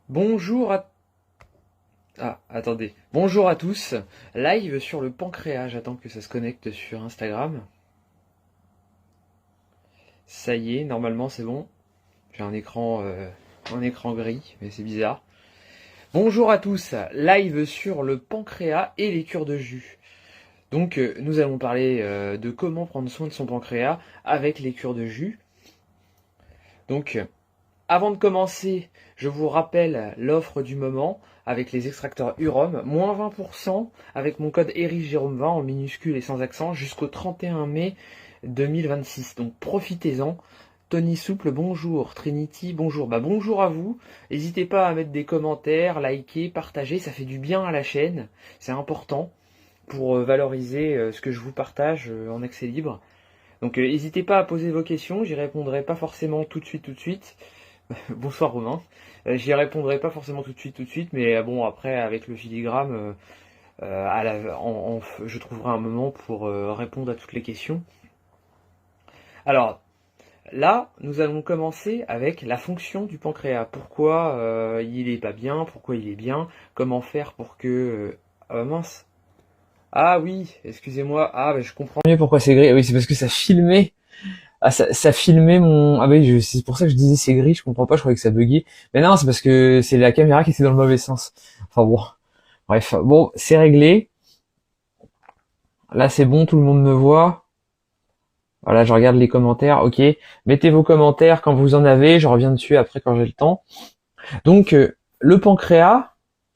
Bonjour à... Ah, attendez. Bonjour à tous. Live sur le pancréas. J'attends que ça se connecte sur Instagram. Ça y est, normalement c'est bon. J'ai un écran gris, mais c'est bizarre. Bonjour à tous. Live sur le pancréas et les cures de jus. Donc, nous allons parler de comment prendre soin de son pancréas avec les cures de jus. Donc, avant de commencer, je vous rappelle l'offre du moment avec les extracteurs Urom, moins 20% avec mon code ERICJérôme20 en minuscule et sans accent jusqu'au 31 mai 2026. Donc profitez-en. Tony Souple, bonjour. Trinity, bonjour. Bonjour à vous. N'hésitez pas à mettre des commentaires, liker, partager, ça fait du bien à la chaîne. C'est important pour valoriser ce que je vous partage en accès libre. Donc n'hésitez pas à poser vos questions, j'y répondrai pas forcément tout de suite. Bonsoir Romain. J'y répondrai pas forcément tout de suite, mais bon après avec le filigrane, je trouverai un moment pour répondre à toutes les questions. Alors là, nous allons commencer avec la fonction du pancréas. Pourquoi il est pas bien, pourquoi il est bien, comment faire pour que... Ah mince. Ah oui, excusez-moi. Je comprends mieux pourquoi c'est gris. Oui, c'est parce que ça filmait. Ah, ça filmait mon... Ah oui, c'est pour ça que je disais c'est gris, je comprends pas, je croyais que ça buguait. Mais non, c'est parce que c'est la caméra qui était dans le mauvais sens. Enfin bon, bref. Bon, c'est réglé. Là, c'est bon, tout le monde me voit. Voilà, je regarde les commentaires, ok. Mettez vos commentaires quand vous en avez, je reviens dessus après quand j'ai le temps. Donc, le pancréas,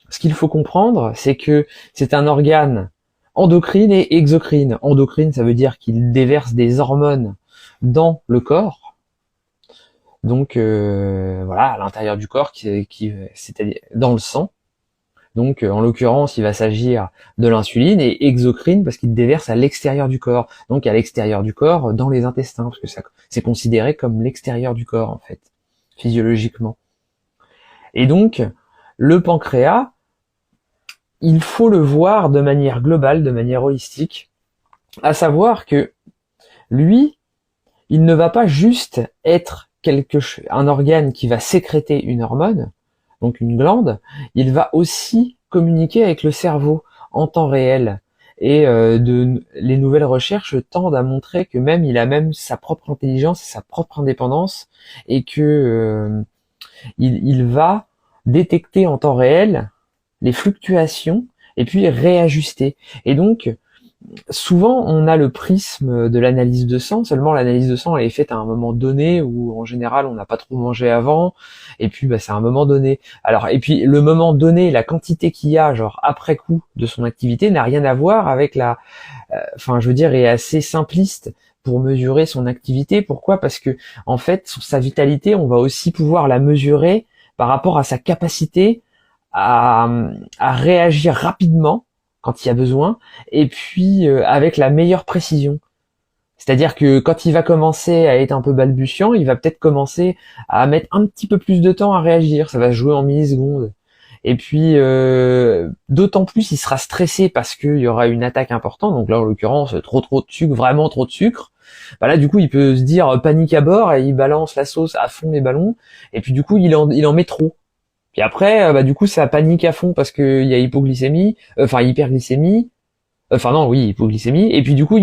ce qu'il faut comprendre, c'est que c'est un organe endocrine et exocrine. Endocrine, ça veut dire qu'il déverse des hormones dans le corps. Donc voilà, à l'intérieur du corps, c'est-à-dire dans le sang. Donc en l'occurrence, il va s'agir de l'insuline et exocrine parce qu'il déverse à l'extérieur du corps. Donc à l'extérieur du corps, dans les intestins, parce que ça, c'est considéré comme l'extérieur du corps en fait, physiologiquement. Et donc le pancréas, il faut le voir de manière globale, de manière holistique, à savoir que lui, il ne va pas juste être un organe qui va sécréter une hormone, donc une glande, il va aussi communiquer avec le cerveau en temps réel. Et les nouvelles recherches tendent à montrer que même il a même sa propre intelligence, sa propre indépendance, et que il va détecter en temps réel les fluctuations et puis réajuster. Et donc souvent, on a le prisme de l'analyse de sang, seulement l'analyse de sang elle est faite à un moment donné où en général on n'a pas trop mangé avant, et puis c'est à un moment donné. Alors, et puis le moment donné, la quantité qu'il y a, genre après coup de son activité, n'a rien à voir avec je veux dire, est assez simpliste pour mesurer son activité. Pourquoi? Parce que en fait, sa vitalité, on va aussi pouvoir la mesurer par rapport à sa capacité à, à réagir rapidement quand il y a besoin, et puis avec la meilleure précision. C'est-à-dire que quand il va commencer à être un peu balbutiant, il va peut-être commencer à mettre un petit peu plus de temps à réagir. Ça va se jouer en millisecondes. Et puis, d'autant plus, il sera stressé parce qu'il y aura une attaque importante. Donc là, en l'occurrence, trop de sucre, vraiment trop de sucre. Là, du coup, il peut se dire panique à bord et il balance la sauce à fond les ballons. Et puis, du coup, il en met trop. Puis après, du coup, ça panique à fond parce qu'il y a hypoglycémie, hyperglycémie. Hypoglycémie. Et puis du coup,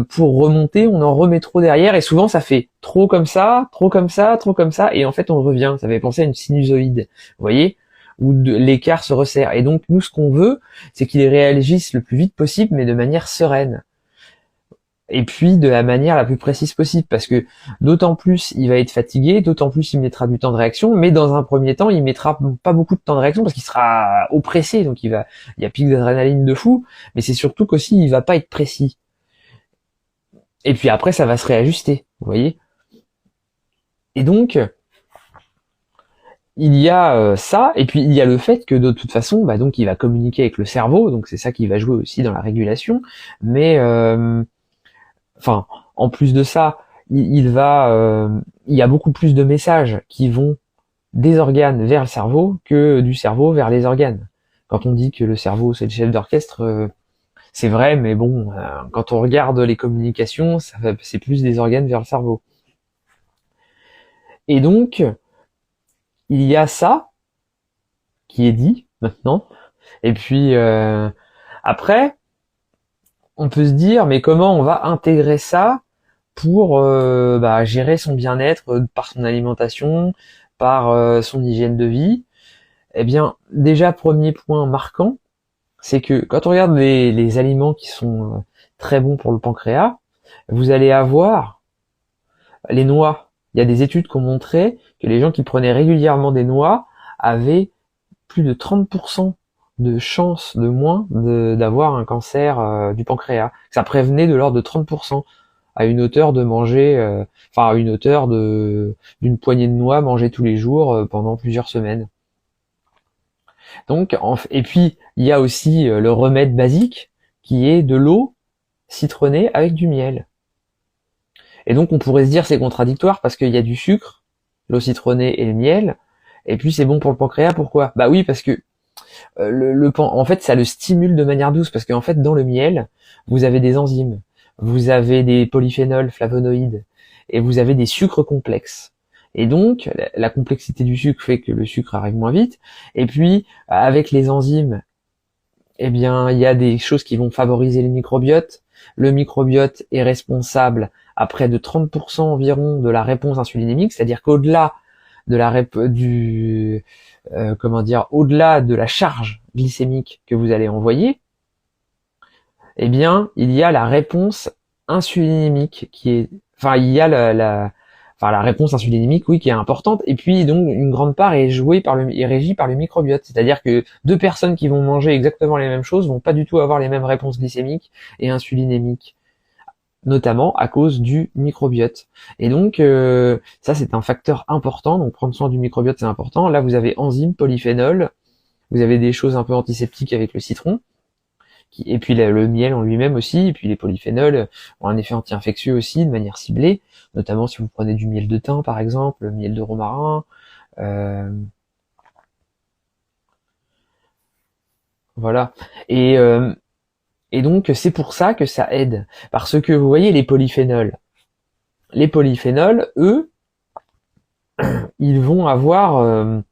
pour remonter, on en remet trop derrière. Et souvent, ça fait trop comme ça, trop comme ça, trop comme ça. Et en fait, on revient. Ça fait penser à une sinusoïde, vous voyez, où l'écart se resserre. Et donc, nous, ce qu'on veut, c'est qu'il réagisse le plus vite possible, mais de manière sereine. Et puis de la manière la plus précise possible, parce que d'autant plus il va être fatigué, d'autant plus il mettra du temps de réaction, mais dans un premier temps il mettra pas beaucoup de temps de réaction parce qu'il sera oppressé, donc il y a pic d'adrénaline de fou, mais c'est surtout qu'aussi il va pas être précis. Et puis après ça va se réajuster, vous voyez. Et donc il y a ça, et puis il y a le fait que de toute façon, donc il va communiquer avec le cerveau, donc c'est ça qui va jouer aussi dans la régulation, mais en plus de ça, il y a beaucoup plus de messages qui vont des organes vers le cerveau que du cerveau vers les organes. Quand on dit que le cerveau c'est le chef d'orchestre, c'est vrai, mais bon, quand on regarde les communications, c'est plus des organes vers le cerveau. Et donc, il y a ça, qui est dit maintenant. Et puis après, on peut se dire, mais comment on va intégrer ça pour gérer son bien-être par son alimentation, par son hygiène de vie? Eh bien, déjà, premier point marquant, c'est que quand on regarde les aliments qui sont très bons pour le pancréas, vous allez avoir les noix. Il y a des études qui ont montré que les gens qui prenaient régulièrement des noix avaient plus de 30% de chances de moins d'avoir un cancer du pancréas. Ça prévenait de l'ordre de 30% à une hauteur de manger, à une hauteur d'une poignée de noix mangée tous les jours pendant plusieurs semaines. Donc, et puis il y a aussi le remède basique qui est de l'eau citronnée avec du miel. Et donc on pourrait se dire c'est contradictoire parce qu'il y a du sucre, l'eau citronnée et le miel, et puis c'est bon pour le pancréas. Pourquoi? Bah oui, parce que en fait ça le stimule de manière douce, parce qu'en fait dans le miel vous avez des enzymes, vous avez des polyphénols, flavonoïdes, et vous avez des sucres complexes. Et donc la complexité du sucre fait que le sucre arrive moins vite, et puis avec les enzymes, eh bien il y a des choses qui vont favoriser le microbiote. Le microbiote est responsable à près de 30% environ de la réponse insulinémique, c'est-à-dire qu'au-delà de au-delà de la charge glycémique que vous allez envoyer, eh bien, il y a la réponse insulinémique la réponse insulinémique, oui, qui est importante. Et puis, donc, une grande part est régie par le microbiote. C'est-à-dire que deux personnes qui vont manger exactement les mêmes choses vont pas du tout avoir les mêmes réponses glycémiques et insulinémiques, notamment à cause du microbiote. Et donc, ça, c'est un facteur important. Donc, prendre soin du microbiote, c'est important. Là, vous avez enzymes, polyphénols. Vous avez des choses un peu antiseptiques avec le citron. Et puis le miel en lui-même aussi, et puis les polyphénols ont un effet anti-infectieux aussi de manière ciblée, notamment si vous prenez du miel de thym par exemple, le miel de romarin, voilà. Et donc c'est pour ça que ça aide, parce que vous voyez les polyphénols, eux, ils vont avoir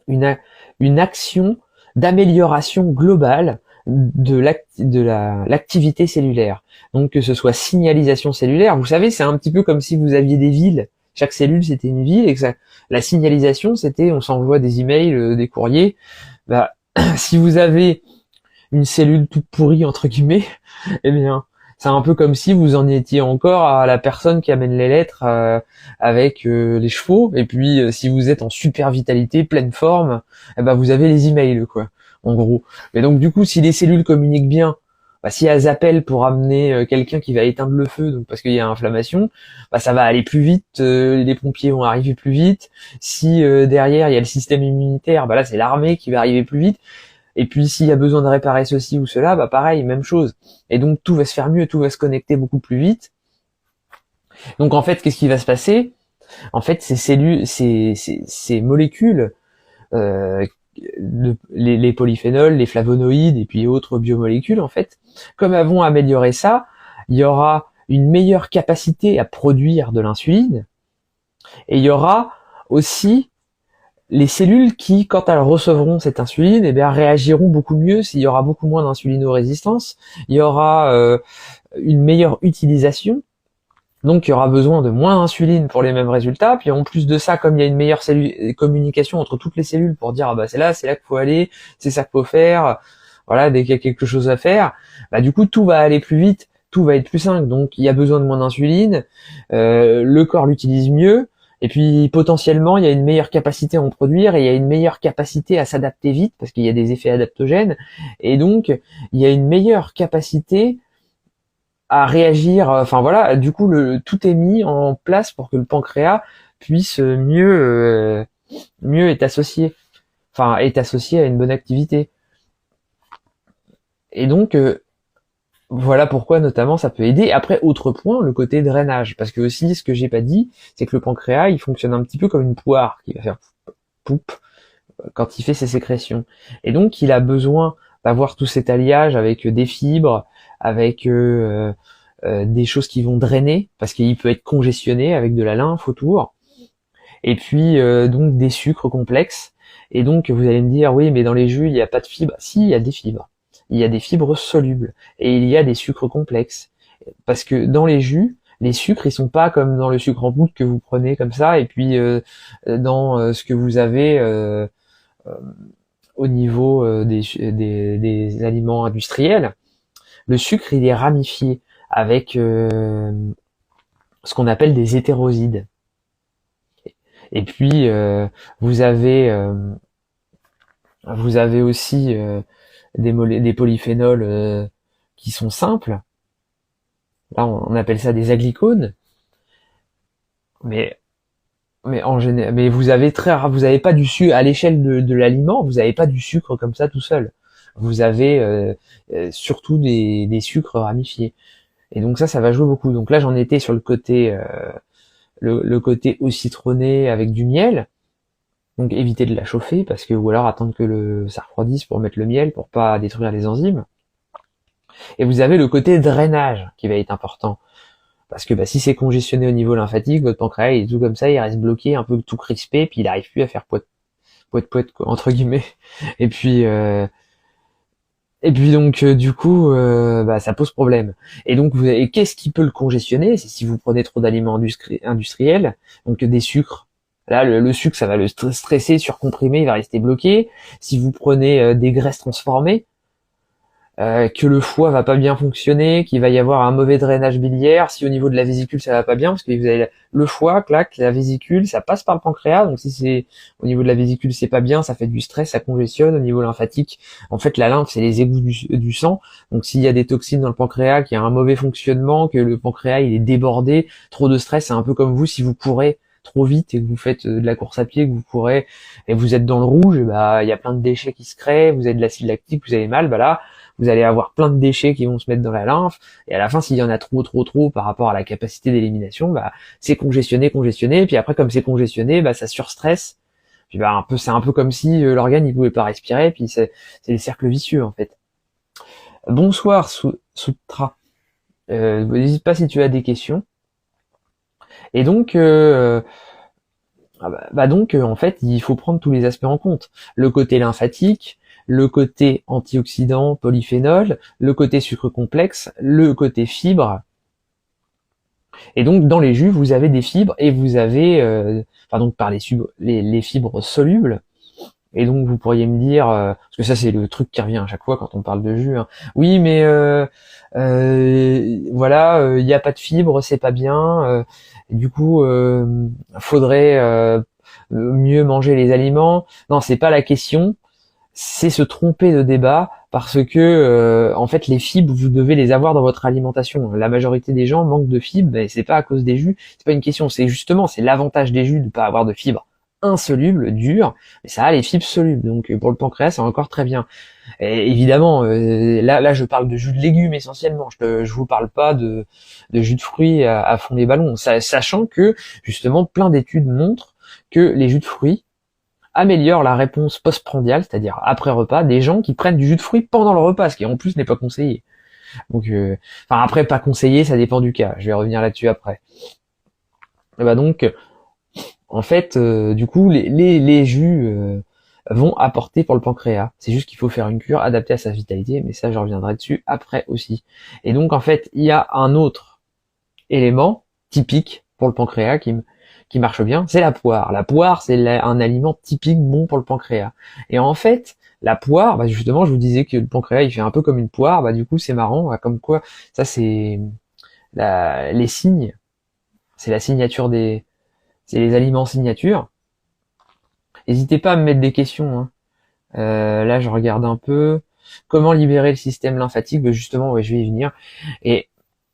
une action d'amélioration globale de l'activité cellulaire. Donc que ce soit signalisation cellulaire, vous savez, c'est un petit peu comme si vous aviez des villes. Chaque cellule c'était une ville et que la signalisation c'était on s'envoie des emails, des courriers. Bah, si vous avez une cellule toute pourrie entre guillemets, eh bien c'est un peu comme si vous en étiez encore à la personne qui amène les lettres avec les chevaux. Et puis si vous êtes en super vitalité, pleine forme, eh ben vous avez les emails quoi. En gros. Mais donc du coup, si les cellules communiquent bien, si elles appellent pour amener quelqu'un qui va éteindre le feu, donc parce qu'il y a inflammation, ça va aller plus vite, les pompiers vont arriver plus vite. Si derrière il y a le système immunitaire, là c'est l'armée qui va arriver plus vite. Et puis s'il y a besoin de réparer ceci ou cela, pareil, même chose. Et donc tout va se faire mieux, tout va se connecter beaucoup plus vite. Donc en fait, qu'est-ce qui va se passer? En fait, ces cellules, ces molécules les polyphénols, les flavonoïdes et puis autres biomolécules, en fait, comme elles vont améliorer ça, il y aura une meilleure capacité à produire de l'insuline, et il y aura aussi les cellules qui, quand elles recevront cette insuline, réagiront beaucoup mieux. S'il y aura beaucoup moins d'insulinorésistance, il y aura une meilleure utilisation. Donc il y aura besoin de moins d'insuline pour les mêmes résultats. Puis en plus de ça, comme il y a une meilleure communication entre toutes les cellules pour dire c'est là qu'il faut aller, c'est ça qu'il faut faire, voilà, dès qu'il y a quelque chose à faire, du coup tout va aller plus vite, tout va être plus simple. Donc il y a besoin de moins d'insuline, le corps l'utilise mieux, et puis potentiellement il y a une meilleure capacité à en produire et il y a une meilleure capacité à s'adapter vite parce qu'il y a des effets adaptogènes, et donc il y a une meilleure capacité à réagir, du coup tout est mis en place pour que le pancréas puisse mieux être associé, est associé à une bonne activité. Et donc voilà pourquoi notamment ça peut aider. Après, autre point, le côté drainage, parce que aussi ce que j'ai pas dit, c'est que le pancréas il fonctionne un petit peu comme une poire qui va faire poup quand il fait ses sécrétions, et donc il a besoin d'avoir tout cet alliage avec des fibres, avec des choses qui vont drainer, parce qu'il peut être congestionné avec de la lymphe autour, et puis donc des sucres complexes. Et donc vous allez me dire, oui, mais dans les jus, il n'y a pas de fibres. Si, il y a des fibres. Il y a des fibres solubles et il y a des sucres complexes. Parce que dans les jus, les sucres, ils sont pas comme dans le sucre en poudre que vous prenez comme ça, et puis dans ce que vous avez euh, au niveau des aliments industriels. Le sucre, il est ramifié avec ce qu'on appelle des hétérosides. Et puis vous avez aussi des polyphénols qui sont simples. Là, on appelle ça des aglycones. Mais en général, mais vous avez vous avez pas du sucre à l'échelle de l'aliment. Vous avez pas du sucre comme ça tout seul. Vous avez surtout des sucres ramifiés. Et donc ça va jouer beaucoup. Donc là, j'en étais sur le côté le côté au citronné avec du miel. Donc éviter de la chauffer parce que ou alors attendre que ça refroidisse pour mettre le miel pour pas détruire les enzymes. Et vous avez le côté drainage qui va être important. Parce que si c'est congestionné au niveau lymphatique, votre pancréas il est tout comme ça, il reste bloqué, un peu tout crispé, puis il arrive plus à faire poète quoi, entre guillemets. Et puis donc du coup ça pose problème. Et donc qu'est-ce qui peut le congestionner? C'est si vous prenez trop d'aliments industriels, donc des sucres. Là le sucre ça va le stresser, surcomprimer, il va rester bloqué. Si vous prenez des graisses transformées, que le foie va pas bien fonctionner, qu'il va y avoir un mauvais drainage biliaire, si au niveau de la vésicule ça va pas bien, parce que vous avez le foie, clac, la vésicule, ça passe par le pancréas, donc si c'est au niveau de la vésicule c'est pas bien, ça fait du stress, ça congestionne. Au niveau lymphatique, en fait la lymphe c'est les égouts du sang, donc s'il y a des toxines dans le pancréas, qu'il y a un mauvais fonctionnement, que le pancréas il est débordé, trop de stress, c'est un peu comme vous si vous courez trop vite et que vous faites de la course à pied, que vous courez et vous êtes dans le rouge, il y a plein de déchets qui se créent, vous avez de l'acide lactique, vous avez mal, là vous allez avoir plein de déchets qui vont se mettre dans la lymphe, et à la fin, s'il y en a trop par rapport à la capacité d'élimination, c'est congestionné, et puis après, comme c'est congestionné, ça surstresse, puis c'est un peu comme si l'organe, il pouvait pas respirer, puis c'est des cercles vicieux, en fait. Bonsoir, Soutra. N'hésite pas si tu as des questions. Et donc, en fait, il faut prendre tous les aspects en compte. Le côté lymphatique, le côté antioxydant, polyphénol, le côté sucre complexe, le côté fibre. Et donc dans les jus, vous avez des fibres et vous avez, donc par les fibres solubles. Et donc vous pourriez me dire, parce que ça c'est le truc qui revient à chaque fois quand on parle de jus. Hein. Oui, mais il n'y a pas de fibres, c'est pas bien. Du coup, faudrait mieux manger les aliments. Non, c'est pas la question. C'est se tromper de débat parce que en fait les fibres vous devez les avoir dans votre alimentation. La majorité des gens manquent de fibres, mais c'est pas à cause des jus, c'est pas une question, c'est l'avantage des jus de pas avoir de fibres insolubles, dures, mais ça a les fibres solubles. Donc pour le pancréas c'est encore très bien. Et évidemment là je parle de jus de légumes essentiellement. Je vous parle pas de jus de fruits à fond les ballons, sachant que justement plein d'études montrent que les jus de fruits améliore la réponse postprandiale, c'est-à-dire après repas, des gens qui prennent du jus de fruits pendant le repas, ce qui en plus n'est pas conseillé. Donc, après pas conseillé, ça dépend du cas. Je vais revenir là-dessus après. Et donc, en fait, du coup, les jus vont apporter pour le pancréas. C'est juste qu'il faut faire une cure adaptée à sa vitalité, mais ça, je reviendrai dessus après aussi. Et donc, en fait, il y a un autre élément typique pour le pancréas qui marche bien, c'est la poire. La poire, c'est un aliment typique bon pour le pancréas. Et en fait, la poire, justement, je vous disais que le pancréas, il fait un peu comme une poire, du coup, c'est marrant, comme quoi, ça, c'est les signes, c'est la signature c'est les aliments signature. N'hésitez pas à me mettre des questions, hein. Là, je regarde un peu. Comment libérer le système lymphatique? Justement, je vais y venir. Et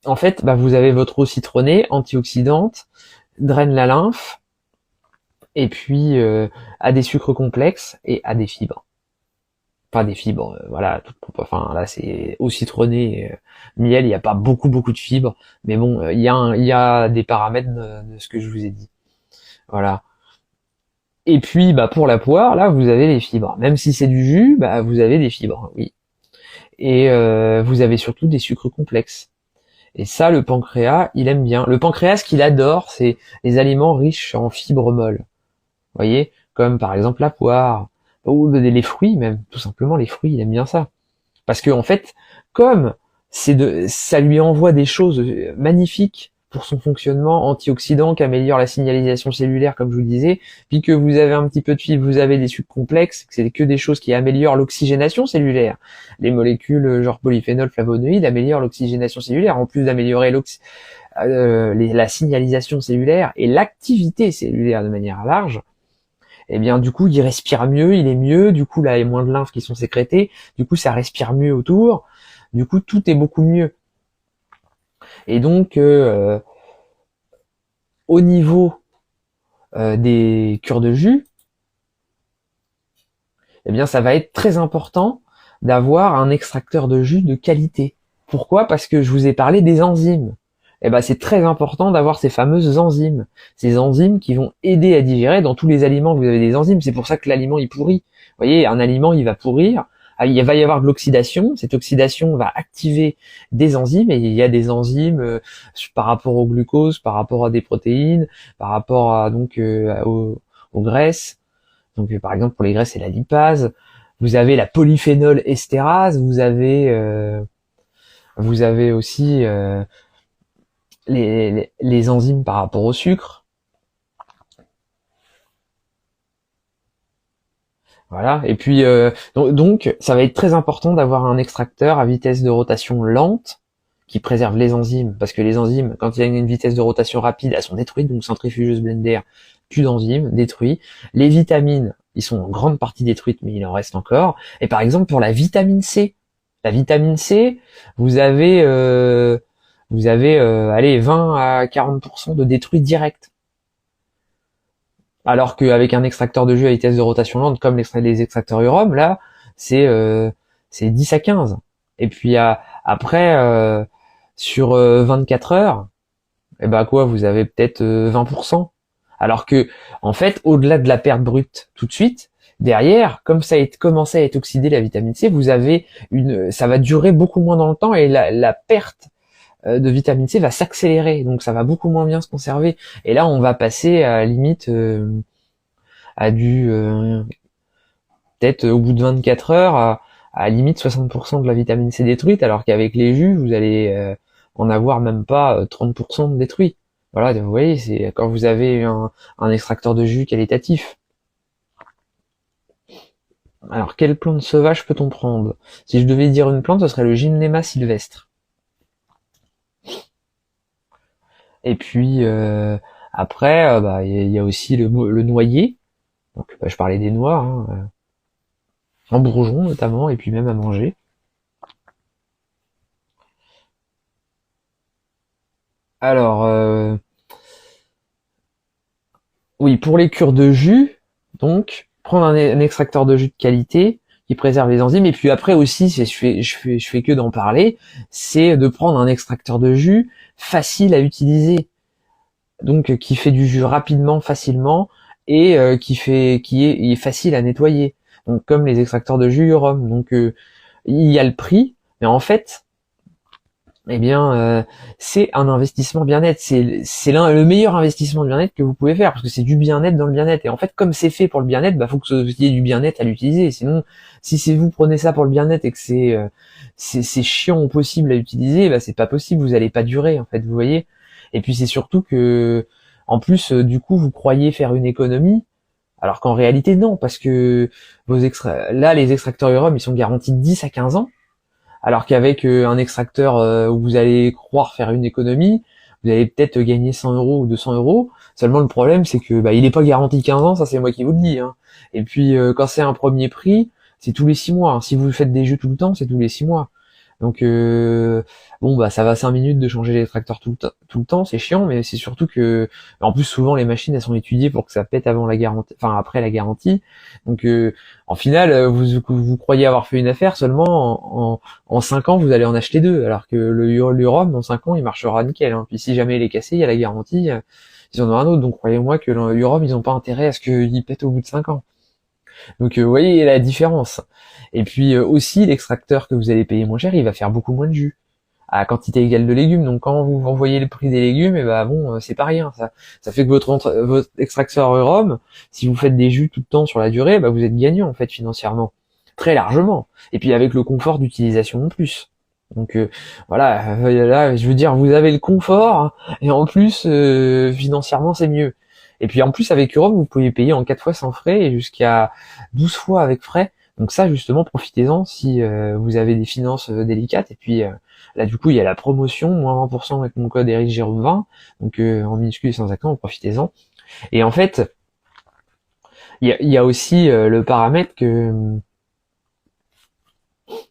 en fait, vous avez votre eau citronnée, antioxydante, draine la lymphe, et puis à des sucres complexes et à des fibres. Pas des fibres, là c'est eau citronnée, miel, il n'y a pas beaucoup de fibres, mais bon, il y a des paramètres de ce que je vous ai dit. Voilà. Et puis pour la poire, là vous avez les fibres. Même si c'est du jus, vous avez des fibres, oui. Et vous avez surtout des sucres complexes. Et ça, le pancréas, il aime bien. Le pancréas, ce qu'il adore, c'est les aliments riches en fibres molles. Vous voyez, comme par exemple la poire, ou les fruits même, tout simplement les fruits, il aime bien ça. Parce que en fait, comme ça lui envoie des choses magnifiques pour son fonctionnement, antioxydants qui améliorent la signalisation cellulaire, comme je vous disais, puis que vous avez un petit peu de fibres, vous avez des sucres complexes, c'est que des choses qui améliorent l'oxygénation cellulaire. Les molécules genre polyphénol, flavonoïdes améliorent l'oxygénation cellulaire, en plus d'améliorer la signalisation cellulaire et l'activité cellulaire de manière large. Et bien du coup il respire mieux, il est mieux, du coup là il y a moins de lymphes qui sont sécrétées, du coup ça respire mieux autour, du coup tout est beaucoup mieux. Et donc au niveau des cures de jus, eh bien ça va être très important d'avoir un extracteur de jus de qualité. Pourquoi? Parce que je vous ai parlé des enzymes. Eh ben c'est très important d'avoir ces fameuses enzymes. Ces enzymes qui vont aider à digérer. Dans tous les aliments, vous avez des enzymes. C'est pour ça que l'aliment il pourrit. Vous voyez, un aliment il va pourrir. Il va y avoir de l'oxydation. Cette oxydation va activer des enzymes et il y a des enzymes par rapport au glucose, par rapport à des protéines, par rapport à aux graisses. Donc par exemple pour les graisses c'est la lipase. Vous avez la polyphénol estérase. Vous avez aussi les enzymes par rapport au sucre. Voilà. Et puis donc ça va être très important d'avoir un extracteur à vitesse de rotation lente qui préserve les enzymes, parce que les enzymes, quand il y a une vitesse de rotation rapide, elles sont détruites, donc centrifugeuse blender, plus d'enzymes, détruits. Les vitamines, ils sont en grande partie détruites, mais il en reste encore. Et par exemple pour la vitamine C, vous avez allez 20 à 40% de détruits directs. Alors qu'avec un extracteur de jus à vitesse de rotation lente, comme les extracteurs Urom, là, c'est 10 à 15. Et puis après, sur 24 heures, et ben quoi, vous avez peut-être 20%. Alors que, en fait, au-delà de la perte brute tout de suite, derrière, comme ça a commencé à être oxydé la vitamine C, vous avez ça va durer beaucoup moins dans le temps et la perte de vitamine C va s'accélérer, donc ça va beaucoup moins bien se conserver. Et là, on va passer à la limite à du peut-être au bout de 24 heures à limite 60% de la vitamine C détruite, alors qu'avec les jus, vous allez en avoir même pas 30% de détruit. Voilà, vous voyez, c'est quand vous avez un extracteur de jus qualitatif. Alors, quelle plante sauvage peut-on prendre? Si je devais dire une plante, ce serait le Gymnema sylvestre. Et puis après, il y a aussi le noyer. Donc je parlais des noix, hein, en bourgeon notamment, et puis même à manger. Alors oui, pour les cures de jus, donc prendre un extracteur de jus de qualité qui préserve les enzymes, et puis après aussi, je fais que d'en parler, c'est de prendre un extracteur de jus facile à utiliser. Donc qui fait du jus rapidement, facilement, et qui est facile à nettoyer. Donc comme les extracteurs de jus Urom. Donc il y a le prix, mais en fait, eh bien c'est un investissement bien-être. C'est le meilleur investissement de bien-être que vous pouvez faire, parce que c'est du bien-être dans le bien-être. Et en fait, comme c'est fait pour le bien-être, faut que vous ayez du bien-être à l'utiliser. Sinon, si vous prenez ça pour le bien-être et que c'est chiant au possible à utiliser, c'est pas possible. Vous allez pas durer, en fait. Vous voyez. Et puis c'est surtout que, en plus, du coup, vous croyez faire une économie, alors qu'en réalité non, parce que là, les extracteurs Urom, ils sont garantis de 10 à 15 ans, alors qu'avec un extracteur où vous allez croire faire une économie, vous allez peut-être gagner 100 euros ou 200 euros. Seulement le problème, c'est que il est pas garanti 15 ans, ça c'est moi qui vous le dis. Hein. Et puis quand c'est un premier prix, c'est tous les 6 mois. Hein. Si vous faites des jeux tout le temps, c'est tous les 6 mois. Donc ça va 5 minutes de changer l'extracteur tout le temps, c'est chiant, mais c'est surtout que en plus souvent les machines elles sont étudiées pour que ça pète avant la garantie, enfin après la garantie. Donc en final vous croyez avoir fait une affaire, seulement en 5 ans vous allez en acheter deux, alors que l'Urom dans 5 ans il marchera nickel. Hein. Puis si jamais il est cassé, il y a la garantie, ils en ont un autre. Donc croyez-moi que l'Urom ils ont pas intérêt à ce qu'il pète au bout de 5 ans. Donc vous voyez la différence. Et puis aussi l'extracteur que vous allez payer moins cher, il va faire beaucoup moins de jus. à quantité égale de légumes. Donc quand vous envoyez le prix des légumes, et ben bon, c'est pas rien. Ça fait que votre extracteur rhum, si vous faites des jus tout le temps sur la durée, bah vous êtes gagnant en fait financièrement, très largement. Et puis avec le confort d'utilisation en plus. Donc voilà, là je veux dire, vous avez le confort hein, et en plus financièrement c'est mieux. Et puis en plus avec Urom, vous pouvez payer en 4 fois sans frais et jusqu'à 12 fois avec frais. Donc ça justement profitez-en si vous avez des finances délicates. Et puis là du coup il y a la promotion, moins 20% avec mon code EricJérôme20, donc en minuscule et sans accent, profitez-en. Et en fait, il y a aussi le paramètre que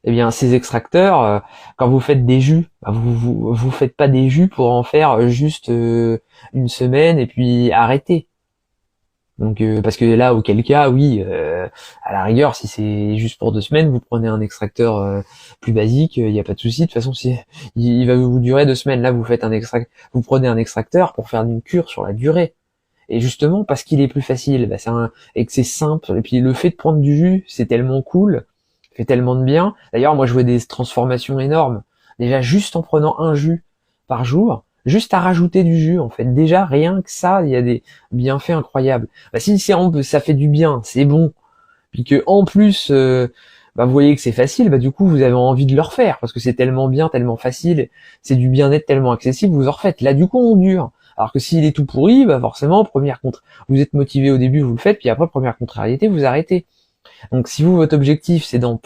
eh bien ces extracteurs, quand vous faites des jus, bah, vous faites pas des jus pour en faire juste une semaine et puis arrêter. Donc parce que là auquel cas oui à la rigueur si c'est juste pour 2 semaines vous prenez un extracteur plus basique, il n'y a pas de souci. De toute façon si il va vous durer 2 semaines, là vous faites vous prenez un extracteur pour faire une cure sur la durée. Et justement parce qu'il est plus facile, bah, et que c'est simple, et puis le fait de prendre du jus c'est tellement cool, fait tellement de bien. D'ailleurs moi je vois des transformations énormes déjà juste en prenant un jus par jour. Juste à rajouter du jus, en fait. Déjà, rien que ça, il y a des bienfaits incroyables. Bah, si ça fait du bien, c'est bon. Puis que en plus, bah, vous voyez que c'est facile, bah du coup, vous avez envie de le refaire parce que c'est tellement bien, tellement facile, c'est du bien-être tellement accessible, vous en refaites. Là, du coup, on dure. Alors que s'il est tout pourri, bah forcément, vous êtes motivé au début, vous le faites, puis après, première contrariété, vous arrêtez. Donc, si vous, votre objectif, c'est d'en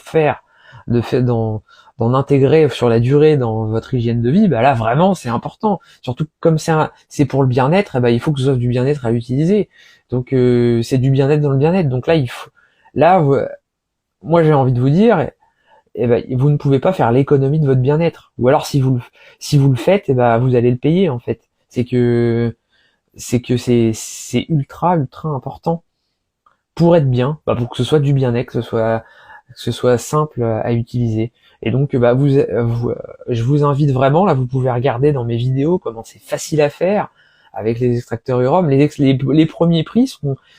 intégrer sur la durée dans votre hygiène de vie, bah là vraiment c'est important. Surtout comme c'est pour le bien-être, et bah il faut que ce soit du bien-être à utiliser. Donc c'est du bien-être dans le bien-être. Donc là moi j'ai envie de vous dire, vous ne pouvez pas faire l'économie de votre bien-être. Ou alors si vous le faites, vous allez le payer en fait. C'est ultra important pour être bien, pour que ce soit du bien-être, que ce soit simple à utiliser. Et donc je vous invite vraiment, là vous pouvez regarder dans mes vidéos comment c'est facile à faire avec les extracteurs Urom. Les premiers prix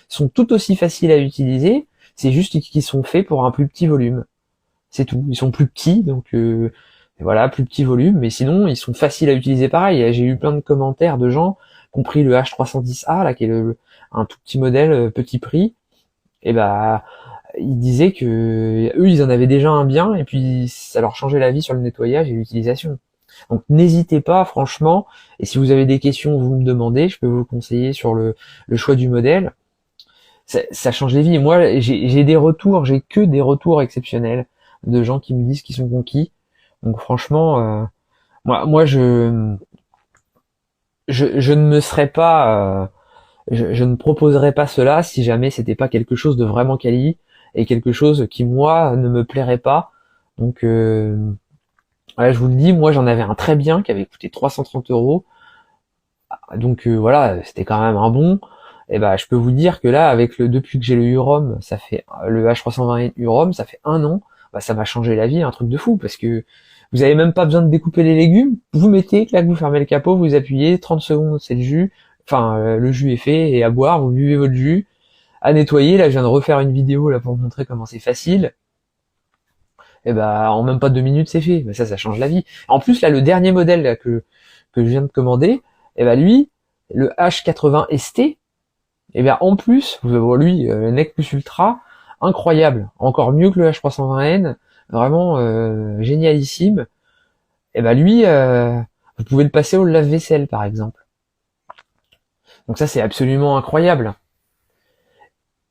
sont tout aussi faciles à utiliser, c'est juste qu'ils sont faits pour un plus petit volume. C'est tout, ils sont plus petits, donc voilà, plus petit volume, mais sinon ils sont faciles à utiliser pareil. J'ai eu plein de commentaires de gens qui ont pris le H310A, là, qui est un tout petit modèle, petit prix, et ils disaient que eux ils en avaient déjà un bien et puis ça leur changeait la vie sur le nettoyage et l'utilisation. Donc n'hésitez pas franchement, et si vous avez des questions vous me demandez, je peux vous conseiller sur le choix du modèle. Ça change les vies. Moi j'ai que des retours exceptionnels de gens qui me disent qu'ils sont conquis. Donc franchement moi je ne me serais pas je ne proposerais pas cela si jamais c'était pas quelque chose de vraiment quali et quelque chose qui moi ne me plairait pas. Donc voilà, je vous le dis, moi j'en avais un très bien qui avait coûté 330 €. Donc voilà, c'était quand même un bon. Et je peux vous dire que là, depuis que j'ai le Urom, ça fait le H320 Urom, ça fait 1 an, ça m'a changé la vie, un truc de fou, parce que vous avez même pas besoin de découper les légumes, vous mettez, clac, vous fermez le capot, vous appuyez, 30 secondes, c'est le jus. Enfin, le jus est fait, et à boire, vous buvez votre jus, à nettoyer. Là, je viens de refaire une vidéo là pour vous montrer comment c'est facile. Et en même pas 2 minutes, c'est fait. Ça change la vie. En plus, là, le dernier modèle là, que je viens de commander, lui, le H80 ST, en plus, lui, le Nec Plus Ultra, incroyable, encore mieux que le H320N, vraiment génialissime. Lui, vous pouvez le passer au lave-vaisselle, par exemple. Donc ça, c'est absolument incroyable.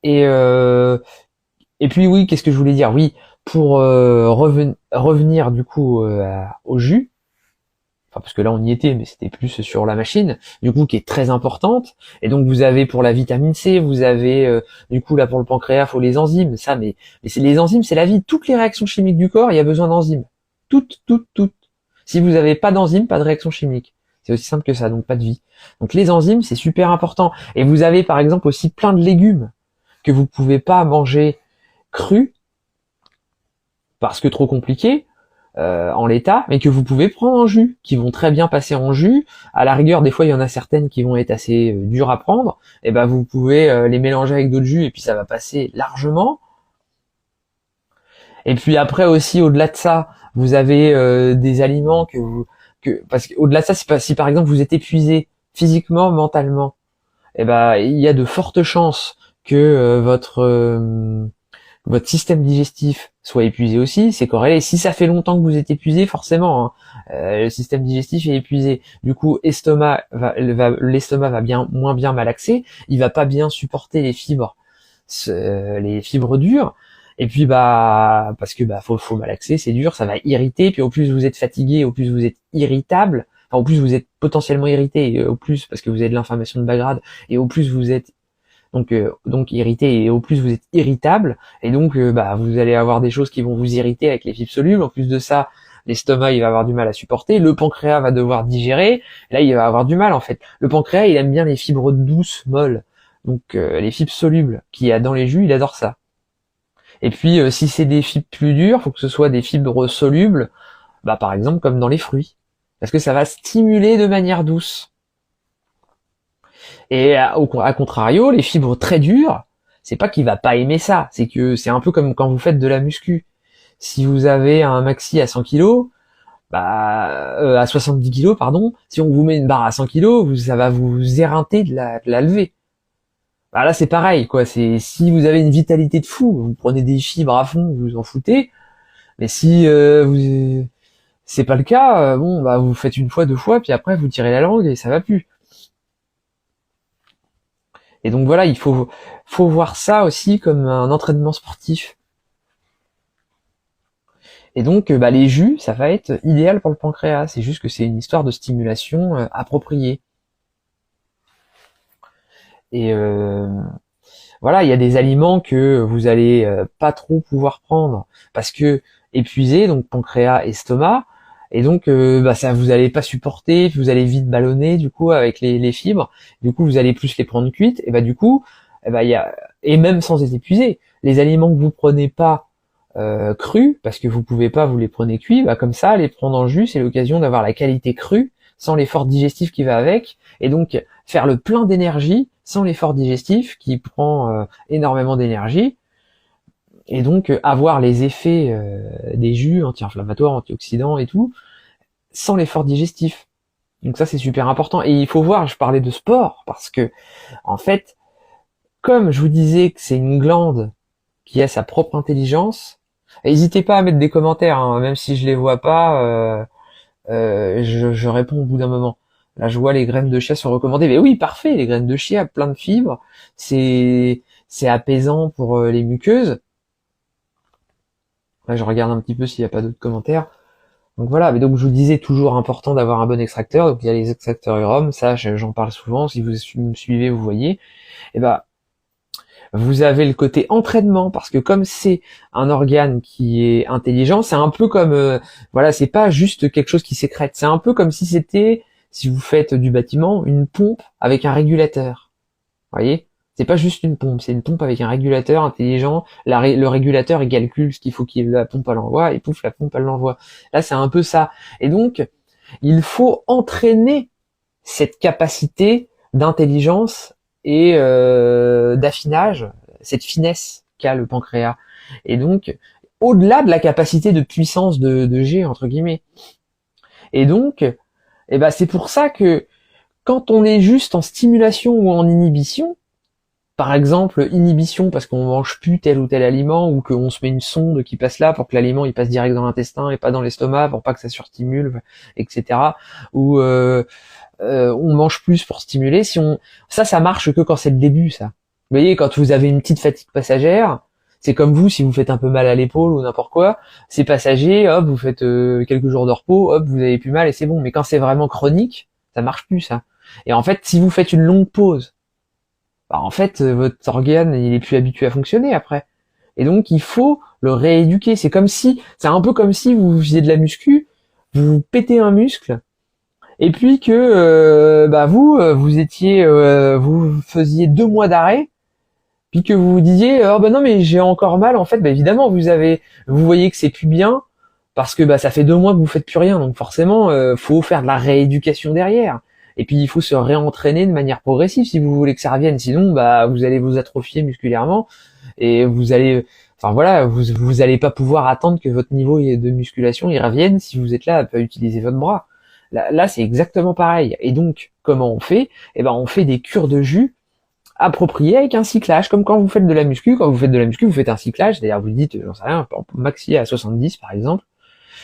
Et puis oui, qu'est-ce que je voulais dire? Oui, pour revenir du coup au jus, parce que là on y était, mais c'était plus sur la machine, du coup qui est très importante. Et donc vous avez pour la vitamine C, vous avez du coup là pour le pancréas, faut les enzymes. Mais c'est les enzymes, c'est la vie. Toutes les réactions chimiques du corps, il y a besoin d'enzymes. Toutes. Si vous n'avez pas d'enzymes, pas de réaction chimique. C'est aussi simple que ça, donc pas de vie. Donc les enzymes, c'est super important. Et vous avez par exemple aussi plein de légumes que vous pouvez pas manger crus parce que trop compliqué en l'état, mais que vous pouvez prendre en jus, qui vont très bien passer en jus. À la rigueur, des fois il y en a certaines qui vont être assez dures à prendre, et vous pouvez les mélanger avec d'autres jus et puis ça va passer largement. Et puis après aussi, au-delà de ça, vous avez des aliments parce qu'au-delà de ça, si par exemple vous êtes épuisé physiquement, mentalement, eh ben il y a de fortes chances que votre système digestif soit épuisé aussi, c'est corrélé. Si ça fait longtemps que vous êtes épuisé, forcément, hein, le système digestif est épuisé. Du coup, l'estomac va bien moins bien malaxer, il va pas bien supporter les fibres dures. Et puis parce que faut malaxer, c'est dur, ça va irriter. Puis au plus vous êtes fatigué, au plus vous êtes irritable. Enfin, au plus vous êtes potentiellement irrité, et au plus parce que vous avez de l'inflammation de bas grade, et au plus vous êtes donc irrité, et au plus vous êtes irritable, et donc vous allez avoir des choses qui vont vous irriter avec les fibres solubles. En plus de ça, l'estomac il va avoir du mal à supporter, le pancréas va devoir digérer, là il va avoir du mal en fait. Le pancréas il aime bien les fibres douces, molles, donc les fibres solubles qu'il y a dans les jus, il adore ça. Et puis si c'est des fibres plus dures, faut que ce soit des fibres solubles, par exemple comme dans les fruits, parce que ça va stimuler de manière douce. Et à contrario, les fibres très dures, c'est pas qu'il va pas aimer ça, c'est que c'est un peu comme quand vous faites de la muscu. Si vous avez un maxi à 100 kg, à 70 kg, pardon, si on vous met une barre à 100 kg, ça va vous éreinter de la lever. Là c'est pareil, quoi. C'est si vous avez une vitalité de fou, vous prenez des fibres à fond, vous vous en foutez. Mais si c'est pas le cas, vous faites une fois, 2 fois, puis après vous tirez la langue et ça va plus. Et donc voilà, il faut voir ça aussi comme un entraînement sportif. Et donc les jus, ça va être idéal pour le pancréas. C'est juste que c'est une histoire de stimulation appropriée. Et voilà, il y a des aliments que vous allez pas trop pouvoir prendre parce que épuisé, donc pancréas, estomac, et donc ça vous allez pas supporter, vous allez vite ballonner du coup avec les fibres. Du coup, vous allez plus les prendre cuites, et du coup, et même sans être épuisé, les aliments que vous prenez pas crus, parce que vous pouvez pas, vous les prenez cuits, comme ça, les prendre en jus, c'est l'occasion d'avoir la qualité crue, sans l'effort digestif qui va avec, et donc faire le plein d'énergie sans l'effort digestif qui prend énormément d'énergie, et donc avoir les effets des jus anti-inflammatoires, antioxydants et tout, sans l'effort digestif. Donc ça c'est super important. Et il faut voir, je parlais de sport, parce que en fait, comme je vous disais que c'est une glande qui a sa propre intelligence, n'hésitez pas à mettre des commentaires, hein, même si je les vois pas, je réponds au bout d'un moment. Là, je vois les graines de chia sont recommandées. Mais oui, parfait, les graines de chia, plein de fibres. C'est apaisant pour les muqueuses. Là, je regarde un petit peu s'il n'y a pas d'autres commentaires. Donc voilà, mais donc je vous disais, toujours important d'avoir un bon extracteur. Donc il y a les extracteurs Urom, ça j'en parle souvent. Si vous me suivez, vous voyez. Et vous avez le côté entraînement, parce que comme c'est un organe qui est intelligent, c'est un peu comme c'est pas juste quelque chose qui sécrète, c'est un peu comme si c'était, si vous faites du bâtiment, une pompe avec un régulateur. Vous voyez, c'est pas juste une pompe, c'est une pompe avec un régulateur intelligent. Le régulateur il calcule ce qu'il faut qu'il la pompe elle envoie, et pouf, la pompe elle l'envoie. Là c'est un peu ça. Et donc il faut entraîner cette capacité d'intelligence et d'affinage, cette finesse qu'a le pancréas. Et donc, au-delà de la capacité de puissance de G, entre guillemets. Et donc, c'est pour ça que quand on est juste en stimulation ou en inhibition, par exemple, inhibition parce qu'on mange plus tel ou tel aliment, ou qu'on se met une sonde qui passe là pour que l'aliment il passe direct dans l'intestin et pas dans l'estomac pour pas que ça surstimule, etc. Ou on mange plus pour stimuler. Ça marche que quand c'est le début, ça. Vous voyez, quand vous avez une petite fatigue passagère, c'est comme vous, si vous faites un peu mal à l'épaule ou n'importe quoi, c'est passager, hop, vous faites quelques jours de repos, hop, vous avez plus mal et c'est bon. Mais quand c'est vraiment chronique, ça marche plus, ça. Et en fait, si vous faites une longue pause, en fait, votre organe, il est plus habitué à fonctionner après. Et donc, il faut le rééduquer. C'est un peu comme si vous faisiez de la muscu, vous pétez un muscle, et puis que vous faisiez 2 mois d'arrêt, puis que vous vous disiez non mais j'ai encore mal. En fait, évidemment vous voyez que c'est plus bien, parce que ça fait 2 mois que vous faites plus rien, donc forcément faut faire de la rééducation derrière. Et puis il faut se réentraîner de manière progressive si vous voulez que ça revienne. Sinon vous allez vous atrophier musculairement, et vous allez vous allez pas pouvoir attendre que votre niveau de musculation y revienne si vous êtes là à pas utiliser votre bras. Là, c'est exactement pareil. Et donc, comment on fait? Eh ben, on fait des cures de jus appropriées avec un cyclage, comme quand vous faites de la muscu. Quand vous faites de la muscu, vous faites un cyclage, c'est-à-dire vous dites, j'en sais rien, maxi à 70 par exemple,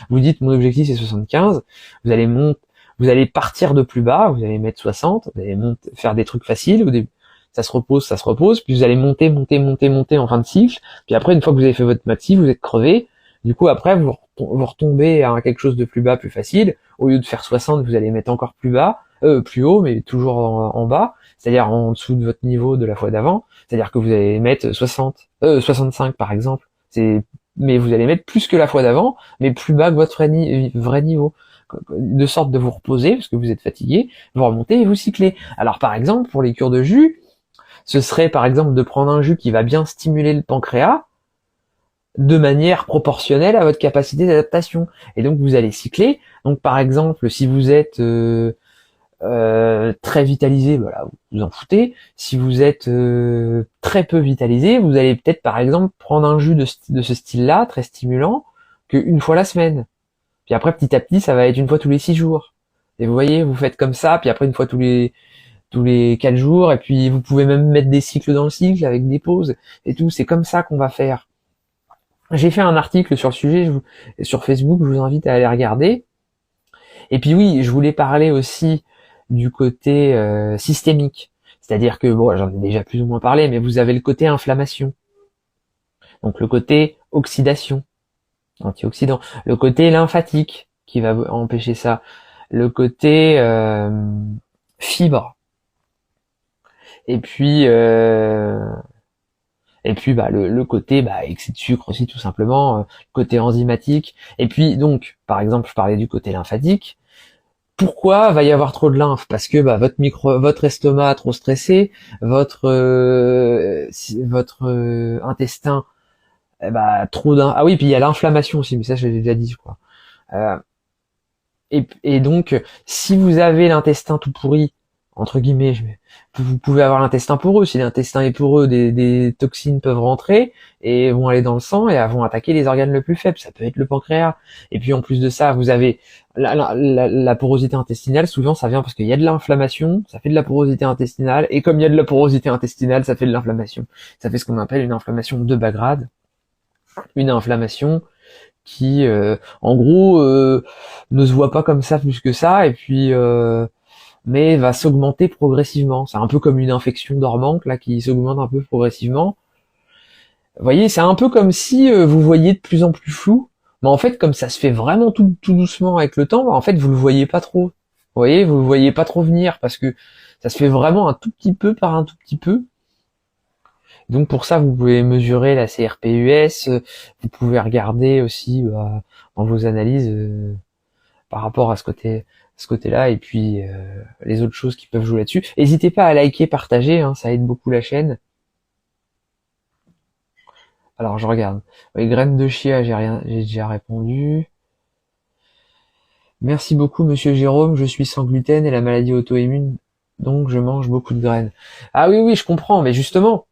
vous dites mon objectif c'est 75, vous allez partir de plus bas, vous allez mettre 60, vous allez faire des trucs faciles, ça se repose, puis vous allez monter en fin de cycle, puis après une fois que vous avez fait votre maxi, vous êtes crevé, du coup après vous retombez à quelque chose de plus bas, plus facile, au lieu de faire 60, vous allez mettre encore plus bas, plus haut, mais toujours en bas, c'est-à-dire en dessous de votre niveau de la fois d'avant, c'est-à-dire que vous allez mettre 65 par exemple, mais vous allez mettre plus que la fois d'avant, mais plus bas que votre vrai niveau, de sorte de vous reposer, parce que vous êtes fatigué, vous remontez et vous cyclez. Alors par exemple, pour les cures de jus, ce serait par exemple de prendre un jus qui va bien stimuler le pancréas, de manière proportionnelle à votre capacité d'adaptation. Et donc vous allez cycler. Donc par exemple, si vous êtes très vitalisé, voilà, vous en foutez. Si vous êtes très peu vitalisé, vous allez peut-être par exemple prendre un jus de ce style-là, très stimulant, qu'une fois la semaine. Puis après, petit à petit, ça va être une fois tous les 6 jours. Et vous voyez, vous faites comme ça, puis après une fois tous les 4 jours, et puis vous pouvez même mettre des cycles dans le cycle avec des pauses et tout. C'est comme ça qu'on va faire. J'ai fait un article sur le sujet sur Facebook, je vous invite à aller regarder. Et puis oui, je voulais parler aussi du côté systémique. C'est-à-dire que, bon, j'en ai déjà plus ou moins parlé, mais vous avez le côté inflammation. Donc le côté oxydation, antioxydant. Le côté lymphatique, qui va empêcher ça. Le côté fibre. Et puis bah le côté excès de sucre aussi tout simplement, le côté enzymatique. Et puis donc par exemple je parlais du côté lymphatique. Pourquoi va y avoir trop de lymphe? Parce que votre estomac trop stressé, votre intestin trop d'un. Ah oui, puis il y a l'inflammation aussi, mais ça je l'ai déjà dit quoi. Euh, et donc si vous avez l'intestin tout pourri, entre guillemets, vous pouvez avoir l'intestin poreux. Si l'intestin est poreux, des toxines peuvent rentrer et vont aller dans le sang et vont attaquer les organes les plus faibles. Ça peut être le pancréas. Et puis en plus de ça, vous avez la porosité intestinale. Souvent, ça vient parce qu'il y a de l'inflammation, ça fait de la porosité intestinale. Et comme il y a de la porosité intestinale, ça fait de l'inflammation. Ça fait ce qu'on appelle une inflammation de bas grade. Une inflammation qui, en gros, ne se voit pas comme ça plus que ça. Et puis mais va s'augmenter progressivement. C'est un peu comme une infection dormante là qui s'augmente un peu progressivement. Vous voyez, c'est un peu comme si vous voyiez de plus en plus flou, mais en fait comme ça se fait vraiment tout doucement avec le temps, en fait vous le voyez pas trop. Vous voyez, vous le voyez pas trop venir parce que ça se fait vraiment un tout petit peu par un tout petit peu. Donc pour ça vous pouvez mesurer la CRP-US, vous pouvez regarder aussi dans vos analyses par rapport à ce côté-là, et puis les autres choses qui peuvent jouer là-dessus. N'hésitez pas à liker, partager, hein, ça aide beaucoup la chaîne. Alors je regarde. Les graines de chia, j'ai déjà répondu. Merci beaucoup Monsieur Jérôme, je suis sans gluten et la maladie auto-immune, donc je mange beaucoup de graines. Ah oui, je comprends, mais justement,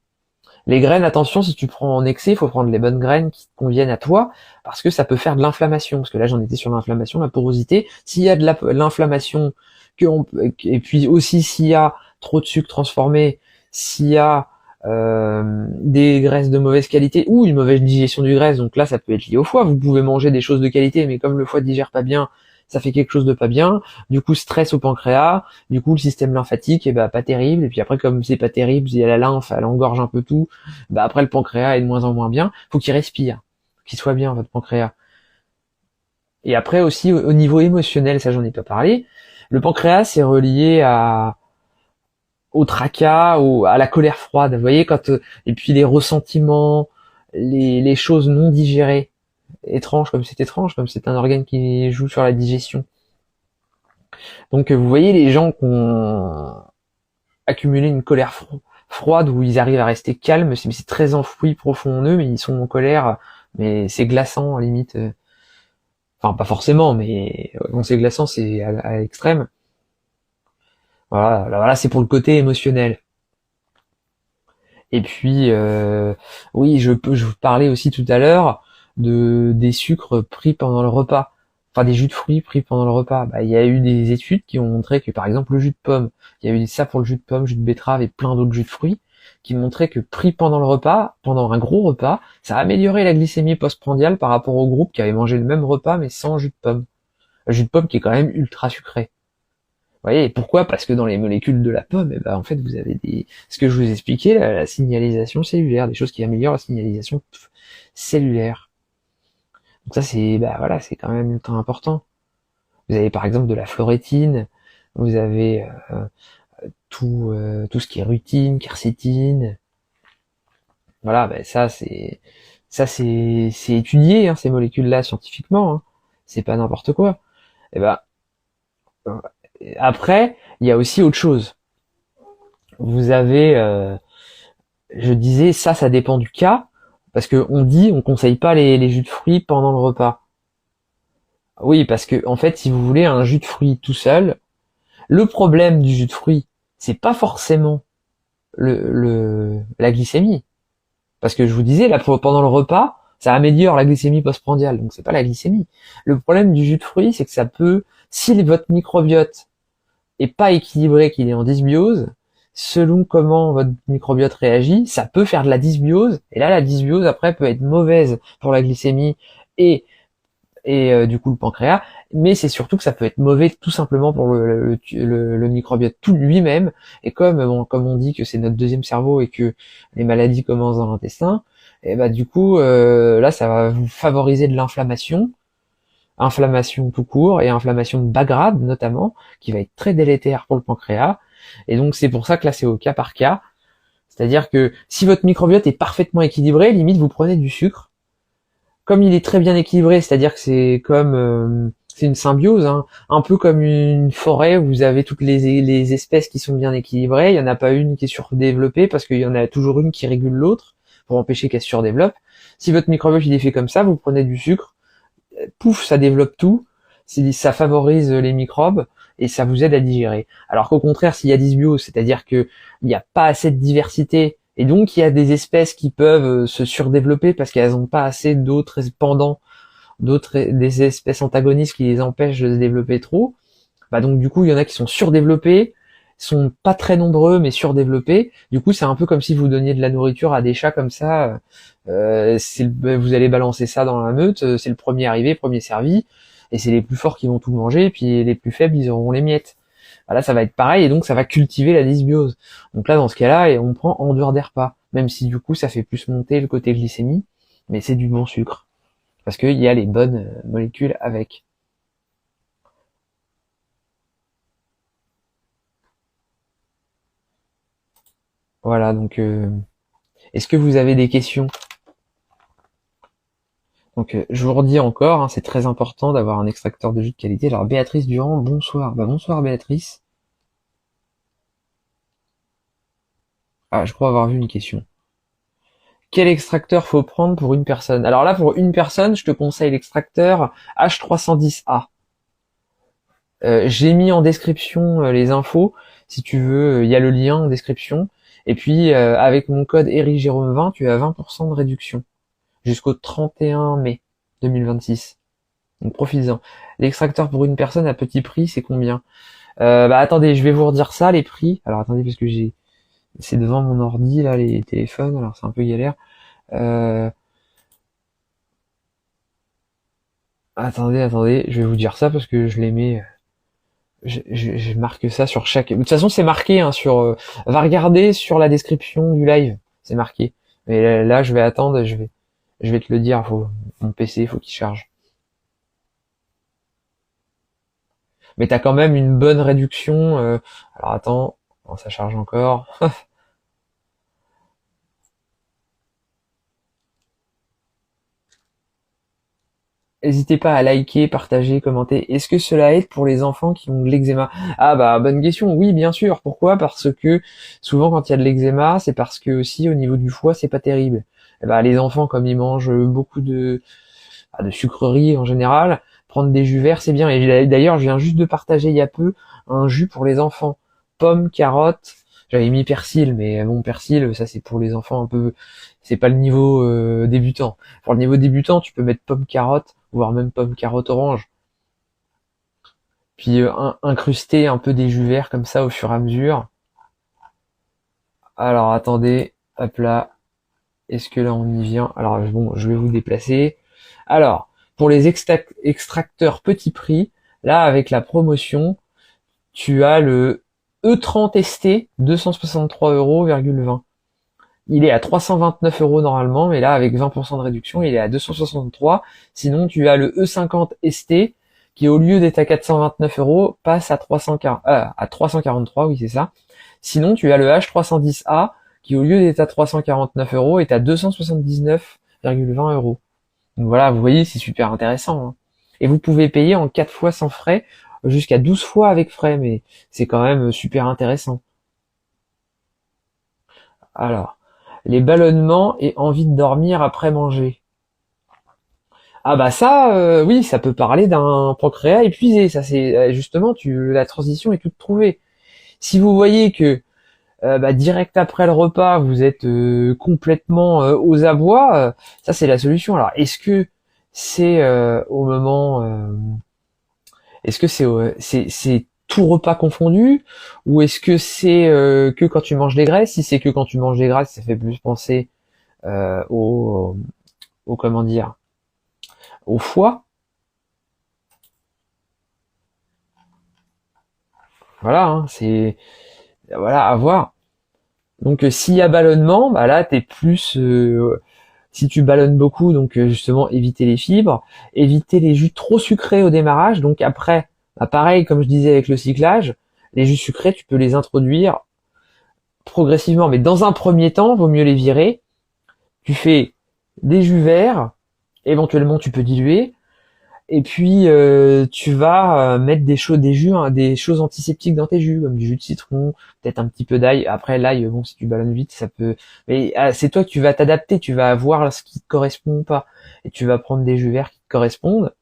les graines, attention, si tu prends en excès, il faut prendre les bonnes graines qui te conviennent à toi, parce que ça peut faire de l'inflammation. Parce que là, j'en étais sur l'inflammation, la porosité. S'il y a de l'inflammation, et puis aussi s'il y a trop de sucre transformé, s'il y a des graisses de mauvaise qualité ou une mauvaise digestion du graisse, donc là, ça peut être lié au foie. Vous pouvez manger des choses de qualité, mais comme le foie digère pas bien, ça fait quelque chose de pas bien, du coup stress au pancréas, du coup le système lymphatique pas terrible, et puis après comme c'est pas terrible, il y a la lymphe, elle engorge un peu tout, après le pancréas est de moins en moins bien, faut qu'il respire, qu'il soit bien votre pancréas. Et après aussi au niveau émotionnel, ça j'en ai pas parlé, le pancréas c'est relié au tracas, à la colère froide, vous voyez, et puis les ressentiments, les choses non digérées, étrange, comme c'est un organe qui joue sur la digestion. Donc vous voyez les gens qui ont accumulé une colère froide où ils arrivent à rester calmes, c'est très enfoui profond en eux, mais ils sont en colère, mais c'est glaçant à limite. Enfin pas forcément, mais quand c'est glaçant c'est à l'extrême. Voilà, c'est pour le côté émotionnel. Et puis oui, je vous parlais aussi tout à l'heure des sucres pris pendant le repas. enfin des jus de fruits pris pendant le repas. Bah, il y a eu des études qui ont montré que par exemple le jus de pomme, il y a eu ça pour le jus de pomme, jus de betterave et plein d'autres jus de fruits, qui montraient que pris pendant le repas, pendant un gros repas, ça améliorait la glycémie postprandiale par rapport au groupe qui avait mangé le même repas mais sans jus de pomme. Le jus de pomme qui est quand même ultra sucré. Vous voyez, pourquoi? Parce que dans les molécules de la pomme, en fait, vous avez ce que je vous expliquais, la signalisation cellulaire, des choses qui améliorent la signalisation cellulaire. Donc ça, voilà, c'est quand même ultra important. Vous avez par exemple de la florétine, vous avez tout ce qui est rutine, quercétine. Voilà, c'est étudié, hein, ces molécules-là scientifiquement. Hein. C'est pas n'importe quoi. Et après, il y a aussi autre chose. Vous avez, je disais, ça dépend du cas, parce que on conseille pas les jus de fruits pendant le repas. Oui, parce que en fait, si vous voulez un jus de fruits tout seul, le problème du jus de fruits, c'est pas forcément la glycémie, parce que je vous disais là pendant le repas, ça améliore la glycémie postprandiale, donc c'est pas la glycémie. Le problème du jus de fruits, c'est que ça peut, si votre microbiote est pas équilibré, qu'il est en dysbiose, selon comment votre microbiote réagit, ça peut faire de la dysbiose, et là la dysbiose après peut être mauvaise pour la glycémie et du coup le pancréas, mais c'est surtout que ça peut être mauvais tout simplement pour le microbiote tout lui-même, et comme on dit que c'est notre deuxième cerveau et que les maladies commencent dans l'intestin, et du coup là ça va vous favoriser de l'inflammation tout court et inflammation de bas grade notamment, qui va être très délétère pour le pancréas, et donc c'est pour ça que là c'est au cas par cas, c'est-à-dire que si votre microbiote est parfaitement équilibré, limite vous prenez du sucre. Comme il est très bien équilibré, c'est-à-dire que c'est comme c'est une symbiose, hein, un peu comme une forêt où vous avez toutes les espèces qui sont bien équilibrées, il n'y en a pas une qui est surdéveloppée parce qu'il y en a toujours une qui régule l'autre pour empêcher qu'elle se surdéveloppe. Si votre microbiote il est fait comme ça, vous prenez du sucre, pouf, ça développe tout, ça favorise les microbes et ça vous aide à digérer. Alors qu'au contraire, s'il y a dysbiose, c'est-à-dire que il n'y a pas assez de diversité, et donc il y a des espèces qui peuvent se surdévelopper parce qu'elles n'ont pas assez d'autres pendants, des espèces antagonistes qui les empêchent de se développer trop. Donc du coup, il y en a qui sont surdéveloppés, sont pas très nombreux mais surdéveloppés. Du coup, c'est un peu comme si vous donniez de la nourriture à des chats comme ça. Vous allez balancer ça dans la meute, c'est le premier arrivé, premier servi, et c'est les plus forts qui vont tout manger, et puis les plus faibles, ils auront les miettes. Là, ça va être pareil, et donc ça va cultiver la dysbiose. Donc là, dans ce cas-là, on prend en dehors des repas, même si du coup, ça fait plus monter le côté glycémie, mais c'est du bon sucre, parce qu'il y a les bonnes molécules avec. Voilà, donc est-ce que vous avez des questions? Donc je vous redis encore, hein, c'est très important d'avoir un extracteur de jus de qualité. Alors Béatrice Durand, bonsoir. Bonsoir Béatrice. Ah, je crois avoir vu une question. Quel extracteur faut prendre pour une personne? Alors là, pour une personne, je te conseille l'extracteur H310A. J'ai mis en description les infos. Si tu veux, il y a le lien en description. Et puis, avec mon code EricJérôme20, tu as 20% de réduction jusqu'au 31 mai 2026. Donc profites-en. L'extracteur pour une personne à petit prix, c'est combien? Attendez, je vais vous redire ça, les prix. Alors attendez, parce que c'est devant mon ordi, là, les téléphones, alors c'est un peu galère. Attendez, je vais vous dire ça parce que je les mets... Je marque ça sur chaque... De toute façon, c'est marqué, hein, va regarder sur la description du live, c'est marqué. Mais là, je vais attendre, je vais te le dire, mon PC, faut qu'il charge. Mais t'as quand même une bonne réduction. Alors attends, ça charge encore. N'hésitez pas à liker, partager, commenter. Est-ce que cela aide pour les enfants qui ont de l'eczéma? Ah bonne question. Oui, bien sûr. Pourquoi? Parce que souvent quand il y a de l'eczéma, c'est parce que aussi au niveau du foie, c'est pas terrible. Les enfants, comme ils mangent beaucoup de sucreries en général, prendre des jus verts, c'est bien. Et d'ailleurs, je viens juste de partager il y a peu un jus pour les enfants. Pommes, carottes. J'avais mis persil, mais bon, persil, ça c'est pour les enfants un peu... C'est pas le niveau débutant. Pour le niveau débutant, tu peux mettre pomme, carotte, voire même pomme, carotte, orange. puis incruster un peu des jus verts comme ça au fur et à mesure. Alors attendez, hop là, est-ce que là on y vient? Alors bon, je vais vous déplacer. Alors, pour les extracteurs petit prix, là avec la promotion, tu as le E30 ST 263,20 €. Il est à 329 € normalement, mais là avec 20% de réduction, il est à 263. Sinon, tu as le E50 ST qui au lieu d'être à 429 € passe à 343, oui c'est ça. Sinon, tu as le H310A qui au lieu d'être à 349 € est à 279,20 €. Donc voilà, vous voyez, c'est super intéressant, hein. Et vous pouvez payer en 4 fois sans frais, jusqu'à 12 fois avec frais, mais c'est quand même super intéressant. Alors, les ballonnements et envie de dormir après manger. Ah bah ça, oui, ça peut parler d'un pancréas épuisé. Ça c'est justement, la transition est toute trouvée. Si vous voyez que direct après le repas, vous êtes complètement aux abois, ça c'est la solution. Alors, est-ce que c'est au moment, est-ce que c'est tout repas confondu, ou est-ce que c'est que quand tu manges des graisses? Si c'est que quand tu manges des graisses, ça fait plus penser au comment dire, au foie. Voilà, hein, c'est voilà à voir. Donc s'il y a ballonnement, bah là t'es plus si tu ballonnes beaucoup, donc justement éviter les fibres, éviter les jus trop sucrés au démarrage. Donc après, bah, pareil comme je disais avec le cyclage, les jus sucrés tu peux les introduire progressivement, mais dans un premier temps, vaut mieux les virer. Tu fais des jus verts, éventuellement tu peux diluer, et puis tu vas mettre des jus, hein, des choses antiseptiques dans tes jus, comme du jus de citron, peut-être un petit peu d'ail. Après l'ail, bon, si tu ballonnes vite, ça peut. Mais c'est toi que tu vas t'adapter, tu vas voir ce qui te correspond ou pas, et tu vas prendre des jus verts qui te correspondent.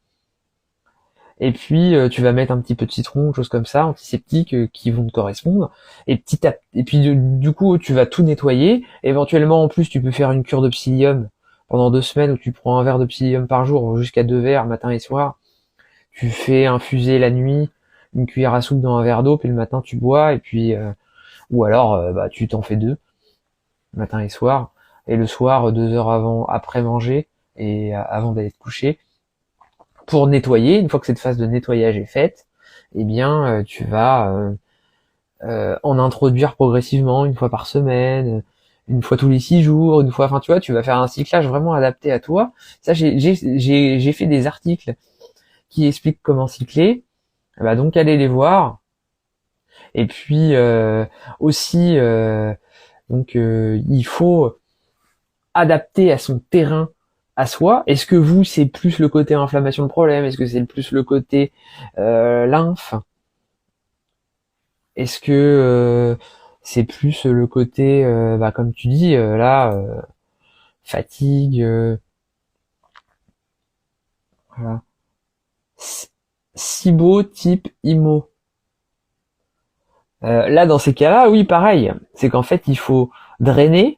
Et puis tu vas mettre un petit peu de citron, choses comme ça, antiseptiques qui vont te correspondre. Et puis du coup tu vas tout nettoyer. Éventuellement en plus tu peux faire une cure de psyllium pendant 2 semaines où tu prends un verre de psyllium par jour jusqu'à 2 verres matin et soir. Tu fais infuser la nuit une cuillère à soupe dans un verre d'eau, puis le matin tu bois, et puis ou alors tu t'en fais 2 matin et soir, et le soir 2 heures après manger et avant d'aller te coucher, pour nettoyer. Une fois que cette phase de nettoyage est faite, eh bien tu vas en introduire progressivement, une fois par semaine, une fois tous les 6 jours, une fois, enfin tu vois, tu vas faire un cyclage vraiment adapté à toi. Ça, j'ai fait des articles qui expliquent comment cycler. Bah donc allez les voir. Et puis aussi, il faut adapter à son terrain, à soi. Est-ce que vous, c'est plus le côté inflammation le problème? Est-ce que c'est plus le côté lymphe? Est-ce que c'est plus le côté, comme tu dis, fatigue, voilà. SIBO type IMO. Là, dans ces cas-là, oui, pareil. C'est qu'en fait, il faut drainer.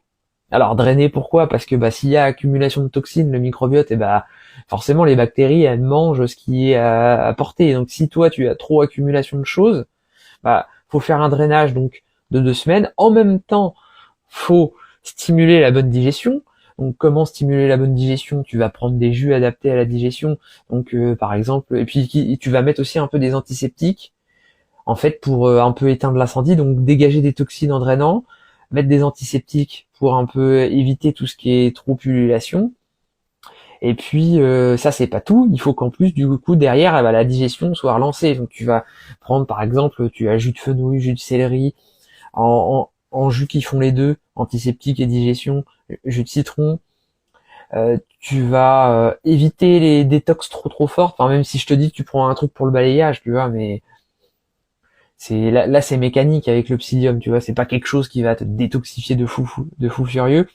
Alors, drainer, pourquoi? Parce que s'il y a accumulation de toxines, le microbiote, forcément, les bactéries, elles mangent ce qui est apporté. Donc, si toi, tu as trop accumulation de choses, faut faire un drainage donc de 2 semaines. En même temps, faut stimuler la bonne digestion. Donc comment stimuler la bonne digestion? Tu vas prendre des jus adaptés à la digestion. Donc par exemple, et puis tu vas mettre aussi un peu des antiseptiques en fait pour un peu éteindre l'incendie, donc dégager des toxines en drainant, mettre des antiseptiques pour un peu éviter tout ce qui est trop pullulation. Et puis ça c'est pas tout, il faut qu'en plus du coup derrière la digestion soit relancée. Donc tu vas prendre par exemple, tu as jus de fenouil, jus de céleri, en jus qui font les deux, antiseptique et digestion, jus de citron. Tu vas éviter les détox trop fortes. Enfin, même si je te dis que tu prends un truc pour le balayage, tu vois, mais c'est là c'est mécanique avec le psyllium, tu vois, c'est pas quelque chose qui va te détoxifier de fou furieux.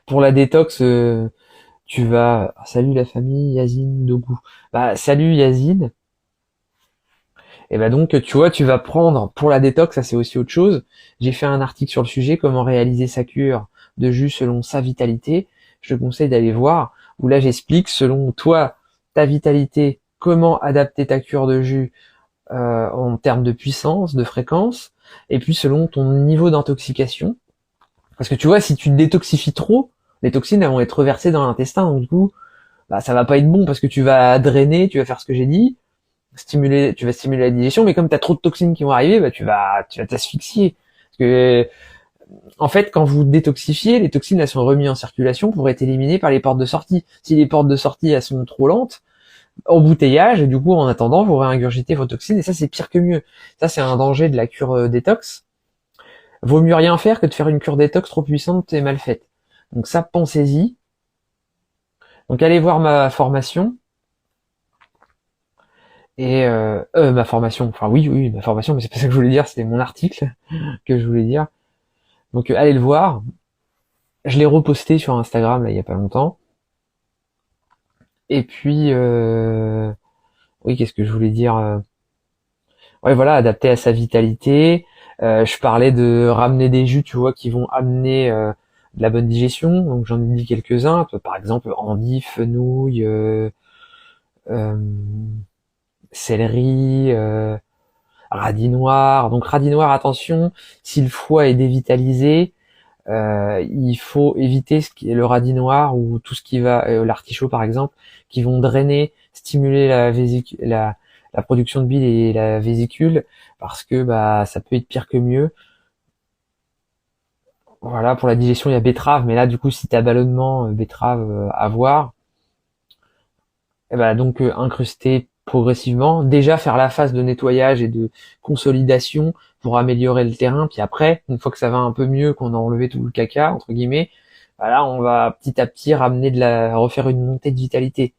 Pour la détox, tu vas salut la famille Yazine Dogou. Salut Yazine. Et donc tu vois, tu vas prendre pour la détox, ça c'est aussi autre chose. J'ai fait un article sur le sujet, comment réaliser sa cure de jus selon sa vitalité. Je te conseille d'aller voir, où là j'explique selon toi, ta vitalité, comment adapter ta cure de jus en termes de puissance, de fréquence, et puis selon ton niveau d'intoxication. Parce que tu vois, si tu te détoxifies trop, les toxines elles vont être reversées dans l'intestin, donc du coup, bah ça va pas être bon parce que tu vas drainer, tu vas faire ce que j'ai dit, tu vas stimuler la digestion, mais comme tu as trop de toxines qui vont arriver, bah tu vas t'asphyxier. Parce que en fait, quand vous détoxifiez, les toxines elles sont remises en circulation pour être éliminées par les portes de sortie. Si les portes de sortie elles sont trop lentes, embouteillage, et du coup en attendant vous réingurgitez vos toxines, et ça c'est pire que mieux. Ça c'est un danger de la cure détox. Vaut mieux rien faire que de faire une cure détox trop puissante et mal faite. Donc ça, pensez-y. Donc allez voir ma formation. Et ma formation, enfin oui, ma formation, mais c'est pas ça que je voulais dire, c'était mon article que je voulais dire. Donc allez le voir. Je l'ai reposté sur Instagram là il y a pas longtemps. Et puis oui, qu'est-ce que je voulais dire ouais voilà, adapté à sa vitalité. Je parlais de ramener des jus, tu vois, qui vont amener de la bonne digestion. Donc j'en ai dit quelques-uns, par exemple endive, fenouil, euh, céleri, radis noir. Donc radis noir, attention, si le foie est dévitalisé, il faut éviter ce qui est le radis noir ou tout ce qui va, l'artichaut par exemple, qui vont drainer, stimuler la production de bile et la vésicule, parce que bah ça peut être pire que mieux. Voilà, pour la digestion il y a betterave, mais là du coup si t'as ballonnement betterave à voir, et bah donc incruster progressivement, déjà faire la phase de nettoyage et de consolidation pour améliorer le terrain, puis après, une fois que ça va un peu mieux, qu'on a enlevé tout le caca, entre guillemets, voilà, on va petit à petit refaire une montée de vitalité.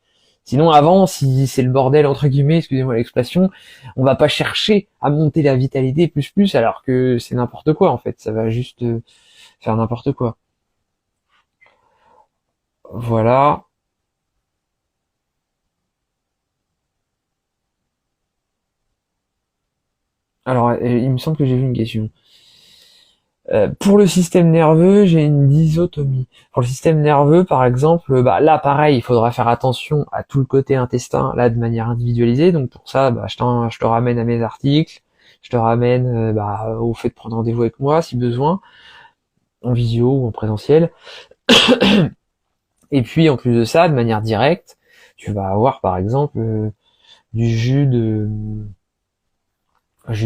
Sinon, avant, si c'est le bordel, entre guillemets, excusez-moi l'expression, on va pas chercher à monter la vitalité plus, alors que c'est n'importe quoi, en fait. Ça va juste faire n'importe quoi. Voilà. Alors, il me semble que j'ai vu une question. Pour le système nerveux, j'ai une dysotomie. Pour le système nerveux, par exemple, bah, là, pareil, il faudra faire attention à tout le côté intestin, là, de manière individualisée. Donc pour ça, bah, je te ramène à mes articles, je te ramène bah, au fait de prendre rendez-vous avec moi, si besoin, en visio ou en présentiel. Et puis, en plus de ça, de manière directe, tu vas avoir, par exemple, du jus de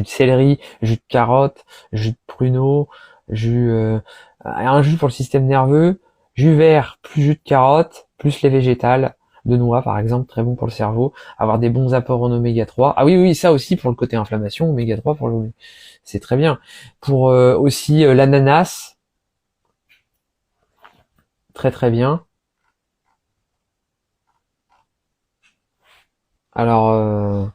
céleri, jus de carotte, jus de pruneau, un jus pour le système nerveux, jus vert plus jus de carotte, plus les végétales, de noix par exemple, très bon pour le cerveau, avoir des bons apports en oméga 3. Ah oui, ça aussi pour le côté inflammation, oméga 3 c'est très bien. Pour aussi l'ananas, très très bien. Alors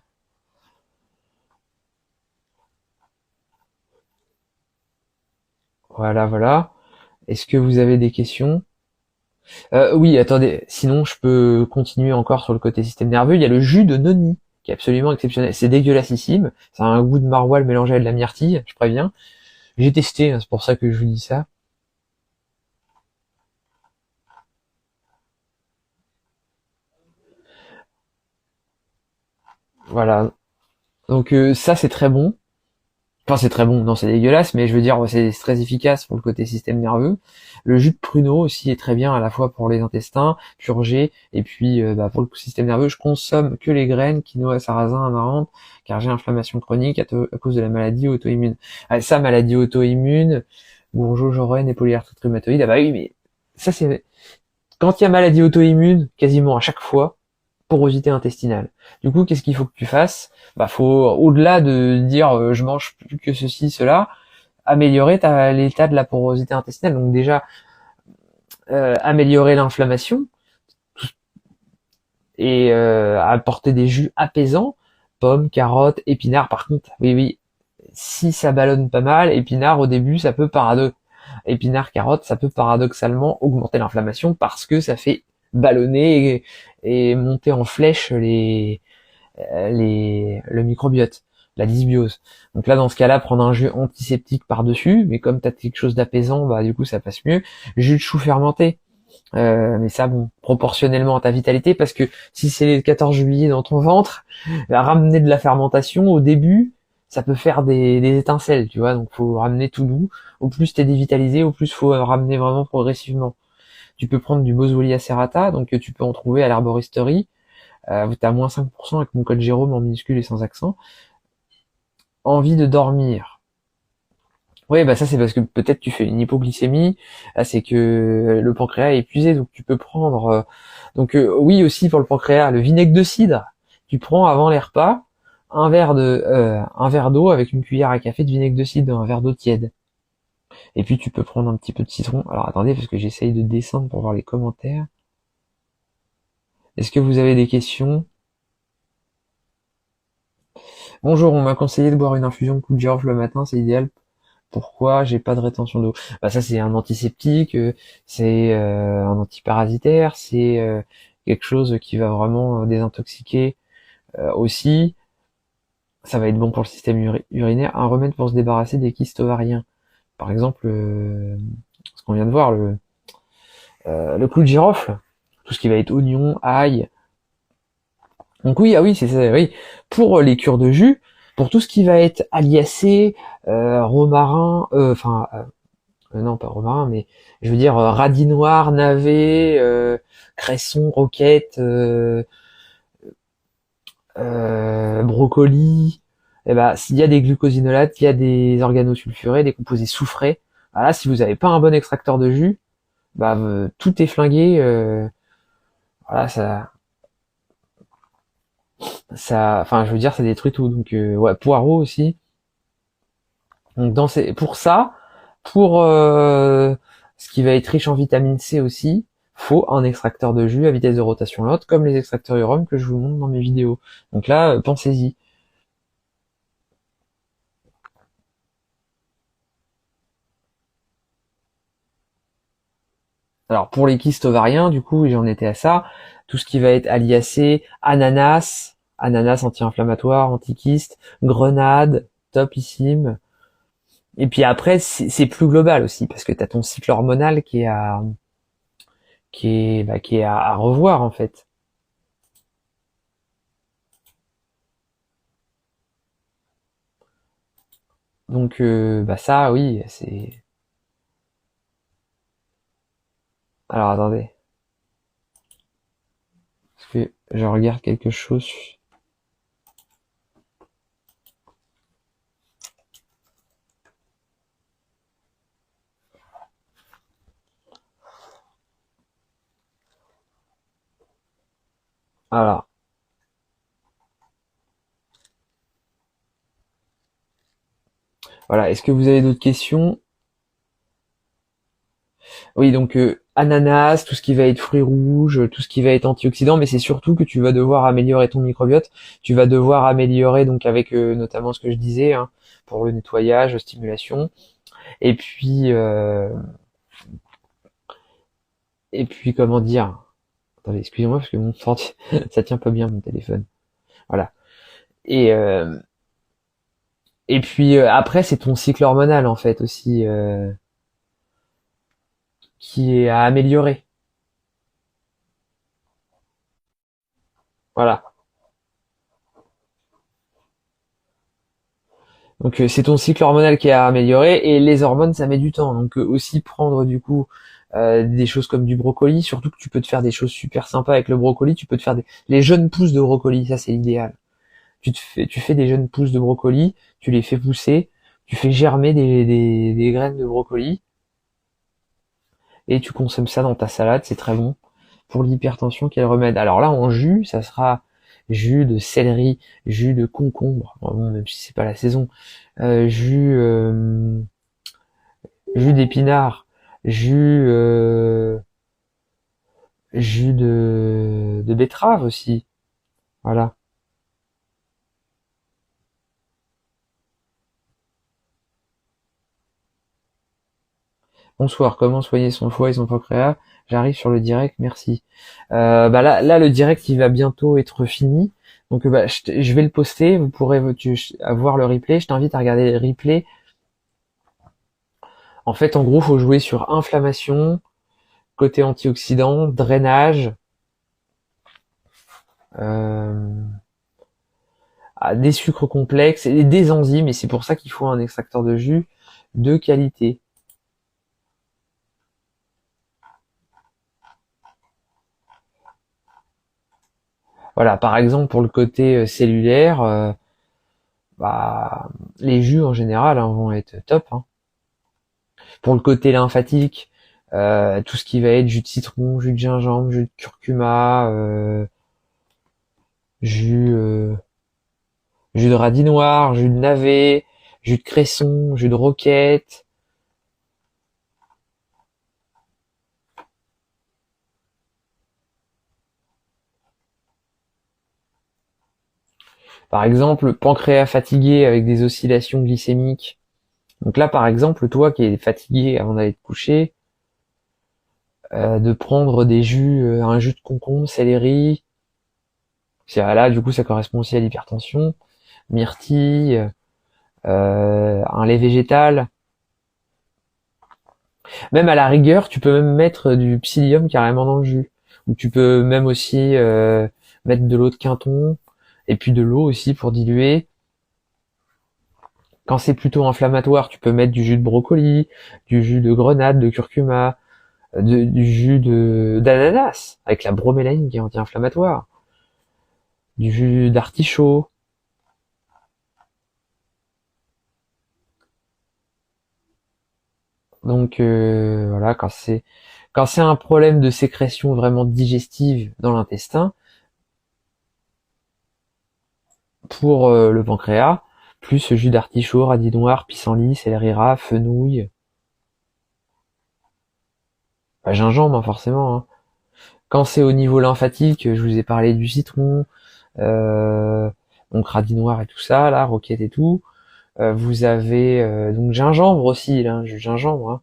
voilà. Est-ce que vous avez des questions? Oui, attendez, sinon je peux continuer encore sur le côté système nerveux. Il y a le jus de noni, qui est absolument exceptionnel. C'est dégueulassissime. Ça a un goût de maroilles mélangé à de la myrtille, je préviens. J'ai testé, hein, c'est pour ça que je vous dis ça. Voilà. Donc ça c'est très bon. Enfin c'est très bon, non c'est dégueulasse, mais je veux dire c'est très efficace pour le côté système nerveux. Le jus de pruneau aussi est très bien à la fois pour les intestins, purgés, et puis bah, pour le système nerveux, je consomme que les graines, quinoa, sarrasin, amarante, car j'ai inflammation chronique à cause de la maladie auto-immune. Ah, ça, maladie auto-immune, bourgeot, jorène et polyarthrite rhumatoïde, ah bah oui, mais ça c'est... Quand il y a maladie auto-immune, quasiment à chaque fois, porosité intestinale. Du coup, qu'est-ce qu'il faut que tu fasses? Bah, faut, au-delà de dire je mange plus que ceci, cela, améliorer l'état de la porosité intestinale. Donc déjà, améliorer l'inflammation et apporter des jus apaisants, pommes, carottes, épinards. Par contre, oui, si ça ballonne pas mal, épinards au début, épinards, carottes, ça peut paradoxalement augmenter l'inflammation parce que ça fait ballonner et monter en flèche le microbiote, la dysbiose. Donc là, dans ce cas-là, prendre un jus antiseptique par-dessus, mais comme t'as quelque chose d'apaisant, bah du coup ça passe mieux. Jus de chou fermenté. Mais ça, bon, proportionnellement à ta vitalité, parce que si c'est le 14 juillet dans ton ventre, ramener de la fermentation au début, ça peut faire des étincelles, tu vois. Donc faut ramener tout doux. Au plus t'es dévitalisé, au plus faut ramener vraiment progressivement. Tu peux prendre du Boswellia serrata, donc tu peux en trouver à l'herboristerie. T'as moins 5% avec mon code Jérôme en minuscule et sans accent. Envie de dormir. Oui, bah ça c'est parce que peut-être tu fais une hypoglycémie, là c'est que le pancréas est épuisé, donc tu peux prendre oui aussi pour le pancréas, le vinaigre de cidre. Tu prends avant les repas un verre d'eau avec une cuillère à café de vinaigre de cidre dans un verre d'eau tiède. Et puis tu peux prendre un petit peu de citron. Alors attendez parce que j'essaye de descendre pour voir les commentaires. Est-ce que vous avez des questions? Bonjour, on m'a conseillé de boire une infusion de clou de girofle le matin, c'est idéal. Pourquoi j'ai pas de rétention d'eau? Bah ça c'est un antiseptique, c'est un antiparasitaire, c'est quelque chose qui va vraiment désintoxiquer aussi. Ça va être bon pour le système urinaire. Un remède pour se débarrasser des kystes ovariens. Par exemple, ce qu'on vient de voir, le clou de girofle, tout ce qui va être oignon, ail. Donc oui, ah oui, c'est ça, oui. Pour les cures de jus, pour tout ce qui va être aliacé, romarin, non pas romarin, mais je veux dire radis noir, navet, cresson, roquette, brocoli. Et ben s'il y a des glucosinolates, il y a des organosulfurés, des composés soufrés. Voilà, si vous n'avez pas un bon extracteur de jus, bah tout est flingué. Voilà, enfin je veux dire, ça détruit tout. Donc ouais, poireaux aussi. Donc pour ça, pour ce qui va être riche en vitamine C aussi, faut un extracteur de jus à vitesse de rotation lente, comme les extracteurs Urom que je vous montre dans mes vidéos. Donc là, pensez-y. Alors pour les kystes ovariens, du coup, j'en étais à ça. Tout ce qui va être aliacé, ananas anti-inflammatoire, anti-kyste, grenade, topissime. Et puis après, c'est plus global aussi, parce que tu as ton cycle hormonal qui est à revoir en fait. Donc bah ça, oui, c'est. Alors attendez, parce que je regarde quelque chose. Alors, voilà. Est-ce que vous avez d'autres questions? Oui, donc ananas, tout ce qui va être fruits rouges, tout ce qui va être antioxydant, mais c'est surtout que tu vas devoir améliorer ton microbiote. Tu vas devoir améliorer donc avec notamment ce que je disais hein, pour le nettoyage, stimulation, et puis comment dire. Attendez, excusez-moi parce que mon ça tient pas bien mon téléphone. Voilà. Et puis après c'est ton cycle hormonal en fait aussi qui est à améliorer. Voilà. Donc c'est ton cycle hormonal qui est à améliorer et les hormones ça met du temps. Donc aussi prendre du coup des choses comme du brocoli, surtout que tu peux te faire des choses super sympas avec le brocoli. Tu peux te faire les jeunes pousses de brocoli, ça c'est l'idéal. Tu fais des jeunes pousses de brocoli, tu les fais pousser, tu fais germer des graines de brocoli et tu consommes ça dans ta salade, c'est très bon. Pour l'hypertension, quel remède? Alors là, en jus, ça sera jus de céleri, jus de concombre, bon, même si c'est pas la saison, jus d'épinard, jus, jus de betterave aussi. Voilà. Bonsoir, comment soigner son foie et son pancréas? J'arrive sur le direct, merci. Bah là, le direct, il va bientôt être fini. Donc, bah, je vais le poster. Vous pourrez avoir le replay. Je t'invite à regarder le replay. En fait, en gros, faut jouer sur inflammation, côté antioxydant, drainage, des sucres complexes et des enzymes, et c'est pour ça qu'il faut un extracteur de jus de qualité. Voilà, par exemple pour le côté cellulaire, les jus en général vont être top. Pour le côté lymphatique, tout ce qui va être jus de citron, jus de gingembre, jus de curcuma, jus de radis noir, jus de navet, jus de cresson, jus de roquette. Par exemple, pancréas fatigué avec des oscillations glycémiques. Donc là, par exemple, toi qui es fatigué avant d'aller te coucher, de prendre des jus, un jus de concombre, céleri. Là, du coup, ça correspond aussi à l'hypertension. Myrtille, un lait végétal. Même à la rigueur, tu peux même mettre du psyllium carrément dans le jus. Ou tu peux même aussi mettre de l'eau de Quinton et puis de l'eau aussi pour diluer. Quand c'est plutôt inflammatoire, tu peux mettre du jus de brocoli, du jus de grenade, de curcuma, du jus d'ananas avec la bromélanine qui est anti-inflammatoire, du jus d'artichaut. Donc voilà, quand c'est un problème de sécrétion vraiment digestive dans l'intestin, pour le pancréas, plus jus d'artichaut, radis noir, pissenlit, céleri ras, fenouil, gingembre forcément. Quand c'est au niveau lymphatique, je vous ai parlé du citron, donc radis noir et tout ça, là, roquette et tout. Vous avez donc gingembre aussi, là, du gingembre.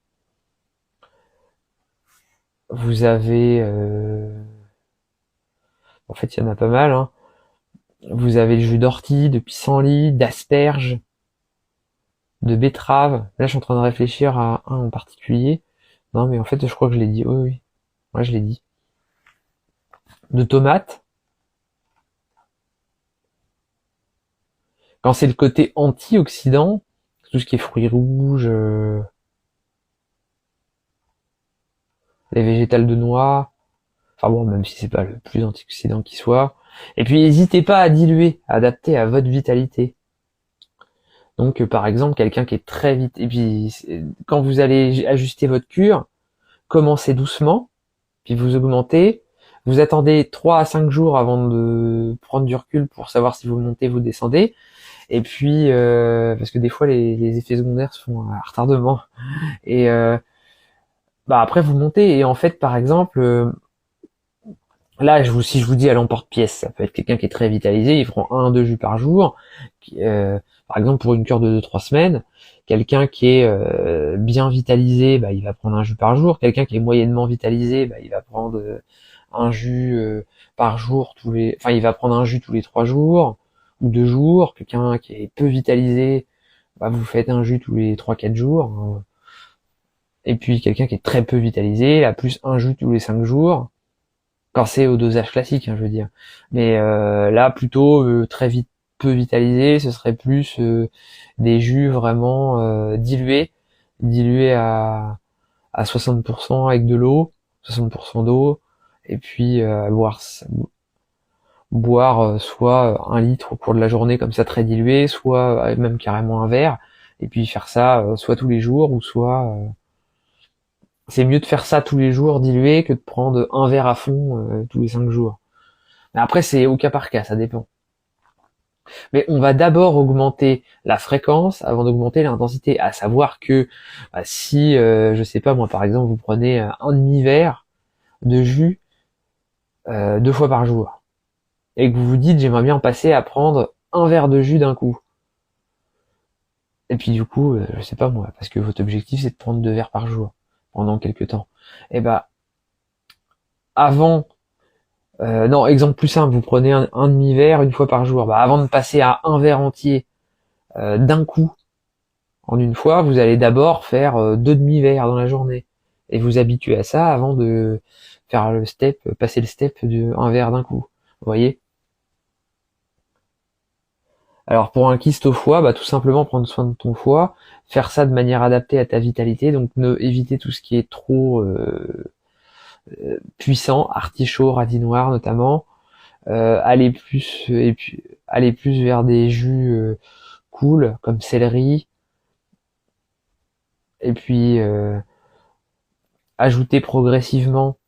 Vous avez, en fait, il y en a pas mal. Vous avez le jus d'ortie, de pissenlit, d'asperge, de betterave. Là, je suis en train de réfléchir à un en particulier. Non, mais en fait, je crois que je l'ai dit. Oui, oui. Ouais, je l'ai dit. De tomates. Quand c'est le côté antioxydant, tout ce qui est fruits rouges, les végétales de noix. Enfin bon, même si c'est pas le plus antioxydant qui soit. Et puis, n'hésitez pas à diluer, adapter à votre vitalité. Donc, par exemple, quelqu'un qui est très vite. Et puis, quand vous allez ajuster votre cure, commencez doucement, puis vous augmentez. Vous attendez 3 à 5 jours avant de prendre du recul pour savoir si vous montez, vous descendez. Et puis, parce que des fois, les effets secondaires se font à retardement. Et après, vous montez. Et en fait, par exemple, là, si je vous dis à l'emporte-pièce, ça peut être quelqu'un qui est très vitalisé, il prend 1-2 jus par jour. Par exemple, pour une cure de 2-3 semaines, quelqu'un qui est bien vitalisé, il va prendre un jus par jour. Quelqu'un qui est moyennement vitalisé, il va prendre un jus par jour il va prendre un jus tous les 3 jours ou 2 jours. Quelqu'un qui est peu vitalisé, vous faites un jus tous les 3-4 jours. Et puis quelqu'un qui est très peu vitalisé, là plus un jus tous les 5 jours. Quand c'est au dosage classique, je veux dire. Mais là, plutôt très vite, peu vitalisé, ce serait plus des jus vraiment dilués à 60% avec de l'eau, 60% d'eau, et puis boire soit 1 litre au cours de la journée comme ça très dilué, soit même carrément un verre, et puis faire ça soit tous les jours ou soit c'est mieux de faire ça tous les jours dilué que de prendre un verre à fond tous les 5 jours. Mais après, c'est au cas par cas, ça dépend. Mais on va d'abord augmenter la fréquence avant d'augmenter l'intensité. À savoir que si, je sais pas moi, par exemple, vous prenez un demi-verre de jus 2 fois par jour et que vous vous dites j'aimerais bien passer à prendre un verre de jus d'un coup. Et puis du coup, je sais pas moi, parce que votre objectif c'est de prendre 2 verres par jour pendant quelques temps. Et avant, non, exemple plus simple, vous prenez un demi-verre 1 fois par jour. Avant de passer à un verre entier d'un coup, en une fois, vous allez d'abord faire 2 demi-verres dans la journée. et vous habituer à ça avant de faire le step, passer le step de un verre d'un coup. Vous voyez? Alors pour un kyste au foie, bah tout simplement prendre soin de ton foie, faire ça de manière adaptée à ta vitalité, donc éviter tout ce qui est trop puissant, artichaut, radis noir notamment, aller plus et puis aller plus vers des jus cool comme céleri, et puis ajouter progressivement,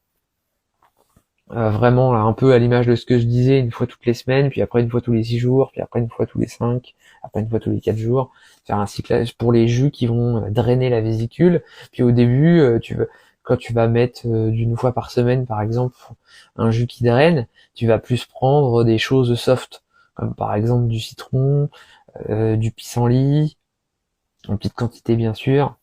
vraiment là, un peu à l'image de ce que je disais, une fois toutes les semaines, puis après une fois tous les 6 jours, puis après une fois tous les 5, après une fois tous les 4 jours, faire un cyclage pour les jus qui vont drainer la vésicule. Puis au début, quand tu vas mettre d'une fois par semaine par exemple un jus qui draine, tu vas plus prendre des choses soft, comme par exemple du citron, du pissenlit, en petite quantité bien sûr.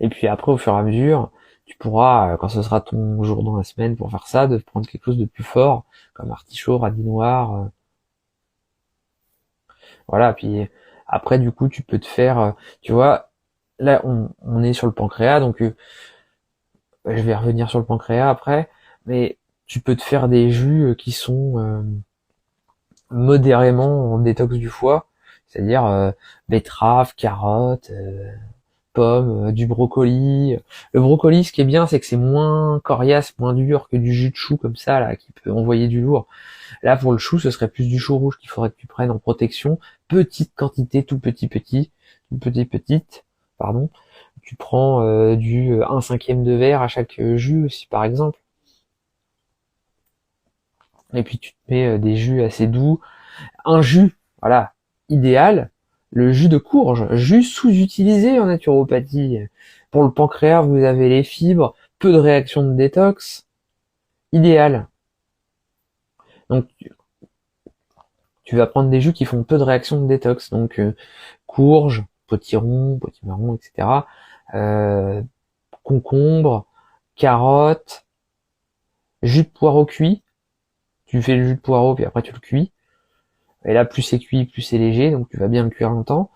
Et puis après, au fur et à mesure, tu pourras, quand ce sera ton jour dans la semaine pour faire ça, de prendre quelque chose de plus fort, comme artichaut, radis noir. Voilà, puis après, du coup, tu peux te faire, tu vois, là, on est sur le pancréas, donc je vais revenir sur le pancréas après, mais tu peux te faire des jus qui sont modérément en détox du foie, c'est-à-dire betterave, carotte, pommes, du brocoli. Le brocoli, ce qui est bien, c'est que c'est moins coriace, moins dur que du jus de chou comme ça, là, qui peut envoyer du lourd. Là, pour le chou, ce serait plus du chou rouge qu'il faudrait que tu prennes en protection. Petite quantité, petite, pardon. Tu prends du 1/5 de verre à chaque jus aussi, par exemple. Et puis tu te mets des jus assez doux. Un jus, voilà, idéal, le jus de courge, jus sous-utilisé en naturopathie. Pour le pancréas, vous avez les fibres, peu de réaction de détox, idéal. Donc tu vas prendre des jus qui font peu de réaction de détox, donc courge, potiron, potimarron, etc. Concombre, carotte, jus de poireau cuit. Tu fais le jus de poireau puis après tu le cuis. Et là, plus c'est cuit, plus c'est léger, donc tu vas bien le cuire longtemps.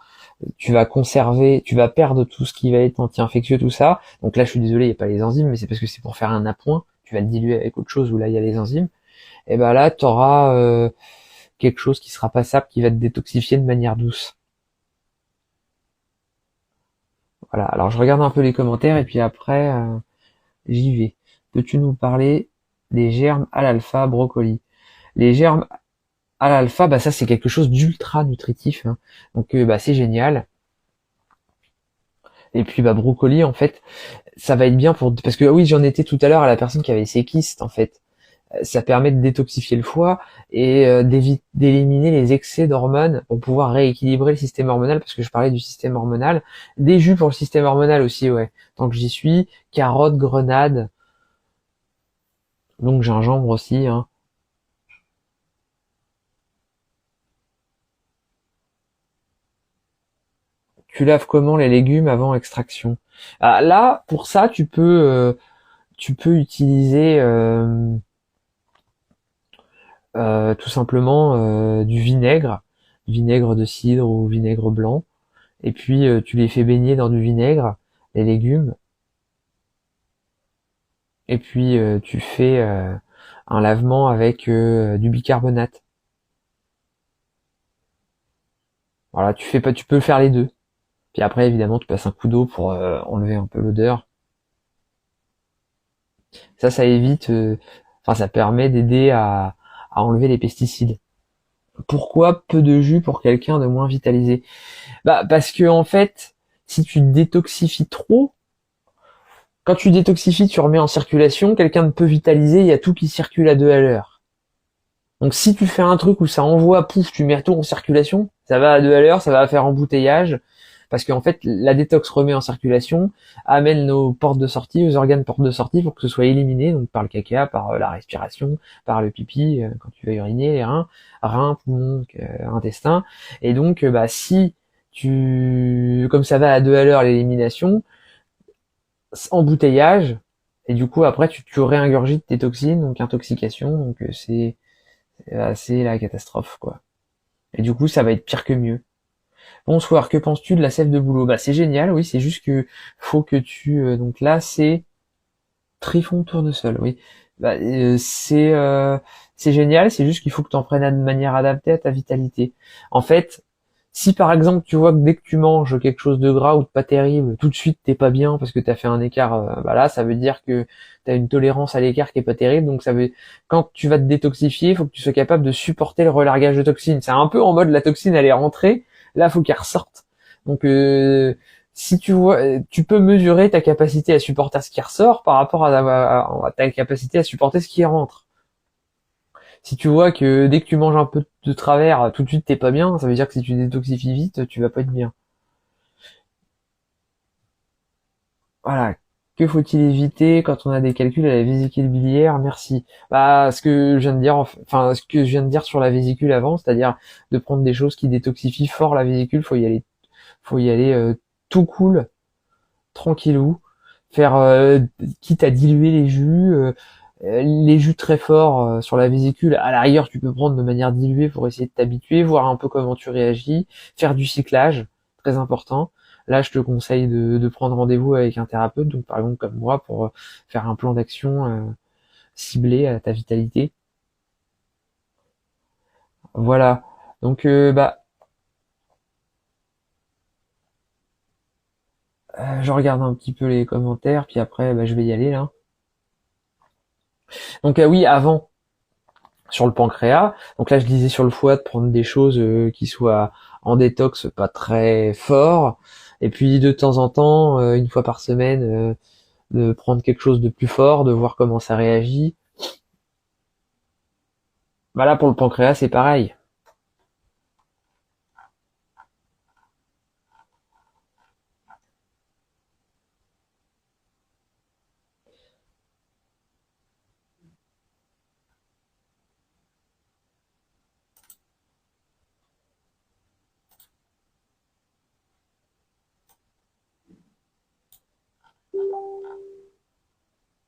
Tu vas conserver, tu vas perdre tout ce qui va être anti-infectieux, tout ça. Donc là, je suis désolé, il n'y a pas les enzymes, mais c'est parce que c'est pour faire un appoint. Tu vas le diluer avec autre chose où là, il y a les enzymes. Et ben là, tu auras quelque chose qui sera passable, qui va te détoxifier de manière douce. Voilà, alors je regarde un peu les commentaires et puis après, j'y vais. Peux-tu nous parler des germes à l'alpha brocoli? Les germes à l'alpha, bah ça c'est quelque chose d'ultra nutritif, hein. Donc bah c'est génial. Et puis bah brocoli en fait, ça va être bien pour parce que oui j'en étais tout à l'heure à la personne qui avait ses kystes en fait. Ça permet de détoxifier le foie et d'éliminer les excès d'hormones pour pouvoir rééquilibrer le système hormonal parce que je parlais du système hormonal. Des jus pour le système hormonal aussi, ouais. Tant que j'y suis, carotte, grenade, donc gingembre aussi, hein. Tu laves comment les légumes avant extraction? Ah, là, pour ça, tu peux utiliser tout simplement du vinaigre de cidre ou vinaigre blanc, et puis tu les fais baigner dans du vinaigre, les légumes, et puis tu fais un lavement avec du bicarbonate. Voilà, tu peux faire les deux. Puis après, évidemment, tu passes un coup d'eau pour enlever un peu l'odeur. Ça évite, enfin, ça permet d'aider à enlever les pesticides. Pourquoi peu de jus pour quelqu'un de moins vitalisé? Bah, parce que, en fait, si tu détoxifies trop, quand tu détoxifies, tu remets en circulation, quelqu'un de peu vitalisé, il y a tout qui circule à 2 à l'heure. Donc si tu fais un truc où ça envoie, pouf, tu mets tout en circulation, ça va à 2 à l'heure, ça va faire embouteillage, parce qu'en fait, la détox remet en circulation, amène nos portes de sortie, aux organes portes de sortie pour que ce soit éliminé, donc par le caca, par la respiration, par le pipi, quand tu vas uriner, les reins, poumons, intestin. Et donc, bah, si comme ça va à 2 à l'heure l'élimination, embouteillage, et du coup, après, tu réingurgites tes toxines, donc intoxication, donc c'est la catastrophe, quoi. Et du coup, ça va être pire que mieux. Bonsoir, que penses-tu de la sève de bouleau? Bah c'est génial, oui, c'est juste que faut que donc là c'est Trifon tournesol, oui. Bah, c'est génial, c'est juste qu'il faut que tu en prennes de manière adaptée à ta vitalité. En fait, si par exemple tu vois que dès que tu manges quelque chose de gras ou de pas terrible, tout de suite t'es pas bien parce que t'as fait un écart, bah là ça veut dire que t'as une tolérance à l'écart qui est pas terrible, donc ça veut, quand tu vas te détoxifier, il faut que tu sois capable de supporter le relargage de toxines. C'est un peu en mode la toxine elle est rentrée, là faut qu'elle ressorte. Donc si tu vois, tu peux mesurer ta capacité à supporter ce qui ressort par rapport à ta capacité à supporter ce qui rentre. Si tu vois que dès que tu manges un peu de travers, tout de suite t'es pas bien, ça veut dire que si tu détoxifies vite, tu vas pas être bien. Voilà. Que faut-il éviter quand on a des calculs à la vésicule biliaire? Merci. Bah, ce que je viens de dire, enfin, ce que je viens de dire sur la vésicule avant, c'est-à-dire de prendre des choses qui détoxifient fort la vésicule, faut y aller tout cool, tranquillou, faire quitte à diluer les jus très forts sur la vésicule. À la rigueur, tu peux prendre de manière diluée pour essayer de t'habituer, voir un peu comment tu réagis, faire du cyclage, très important. Là, je te conseille de prendre rendez-vous avec un thérapeute, donc par exemple comme moi, pour faire un plan d'action ciblé à ta vitalité. Voilà. Donc, bah, je regarde un petit peu les commentaires, puis après, bah, je vais y aller là. Donc, oui, avant, sur le pancréas. Donc là, je disais sur le foie de prendre des choses qui soient en détox, pas très fort. Et puis de temps en temps, une fois par semaine, de prendre quelque chose de plus fort, de voir comment ça réagit. Bah là, pour le pancréas, c'est pareil.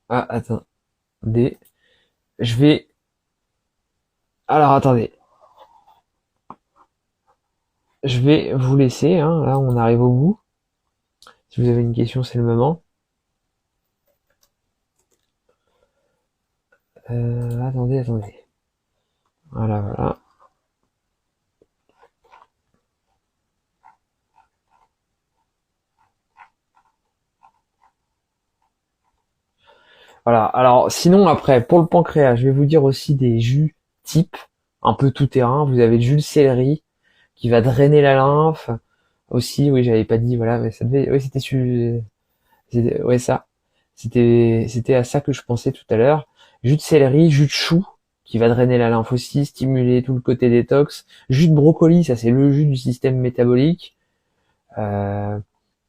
Ah, attendez. Je vais... Alors, attendez. Je vais vous laisser, hein. Là, on arrive au bout. Si vous avez une question, c'est le moment. Attendez. Voilà. Voilà. Alors, sinon, après, pour le pancréas, je vais vous dire aussi des jus type, un peu tout terrain. Vous avez le jus de céleri qui va drainer la lymphe. Aussi, oui, j'avais pas dit, voilà, mais ça devait, oui, ouais, ça. C'était à ça que je pensais tout à l'heure. Jus de céleri, jus de chou, qui va drainer la lymphe aussi, stimuler tout le côté détox. Jus de brocoli, ça c'est le jus du système métabolique. Euh,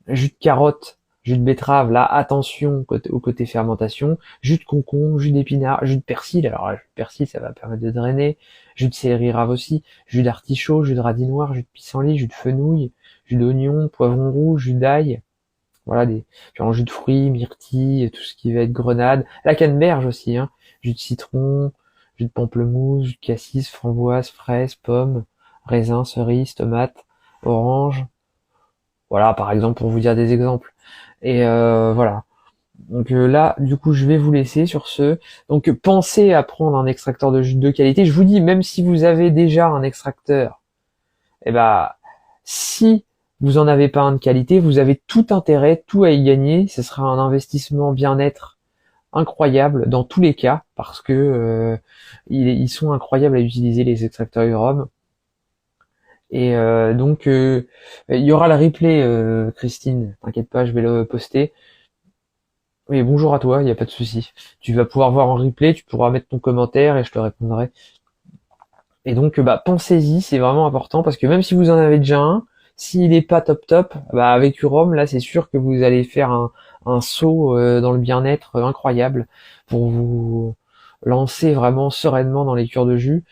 Jus de carotte, jus de betterave, là, attention au côté fermentation. Jus de concombre, jus d'épinard, jus de persil. Alors, jus de persil, ça va permettre de drainer. Jus de céleri rave aussi. Jus d'artichaut, jus de radis noir, jus de pissenlit, jus de fenouil, jus d'oignon, poivron rouge, jus d'ail. Voilà, puis en jus de fruits, myrtille, tout ce qui va être grenade. La canneberge aussi, hein. Jus de citron, jus de pamplemousse, jus de cassis, framboise, fraise, pomme, raisin, cerise, tomate, orange. Voilà, par exemple, pour vous dire des exemples. Et voilà. Donc là, du coup, je vais vous laisser sur ce. Donc pensez à prendre un extracteur de jus de qualité. Je vous dis, même si vous avez déjà un extracteur, eh ben, si vous en avez pas un de qualité, vous avez tout intérêt, tout à y gagner. Ce sera un investissement bien-être incroyable dans tous les cas, parce que ils sont incroyables à utiliser les extracteurs Urom. Et donc il y aura le replay, Christine. T'inquiète pas, je vais le poster. Oui, bonjour à toi, il n'y a pas de souci. Tu vas pouvoir voir en replay, tu pourras mettre ton commentaire et je te répondrai. Et donc, bah, pensez-y, c'est vraiment important parce que même si vous en avez déjà un, s'il est pas top top, bah, avec Urom, là, c'est sûr que vous allez faire un saut dans le bien-être incroyable pour vous lancer vraiment sereinement dans les cures de jus.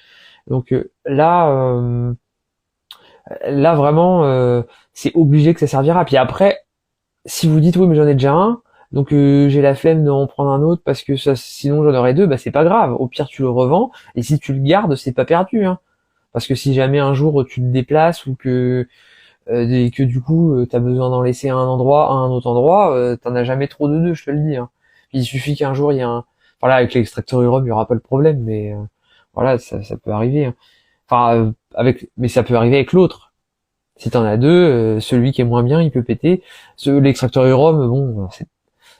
Donc là vraiment, c'est obligé que ça servira. Puis après, si vous dites oui, mais j'en ai déjà un, donc j'ai la flemme d'en prendre un autre parce que ça, sinon j'en aurais deux, bah c'est pas grave. Au pire, tu le revends et si tu le gardes, c'est pas perdu, hein. Parce que si jamais un jour tu te déplaces ou que et que du coup t'as besoin d'en laisser un endroit à un autre endroit, t'en as jamais trop de deux, je te le dis, hein. Il suffit qu'un jour il y a un, voilà, avec l'extracteur UROM il y aura pas le problème, mais voilà, ça peut arriver, hein. Enfin, mais ça peut arriver avec l'autre. Si t'en as deux, celui qui est moins bien, il peut péter. L'extracteur UROM, bon,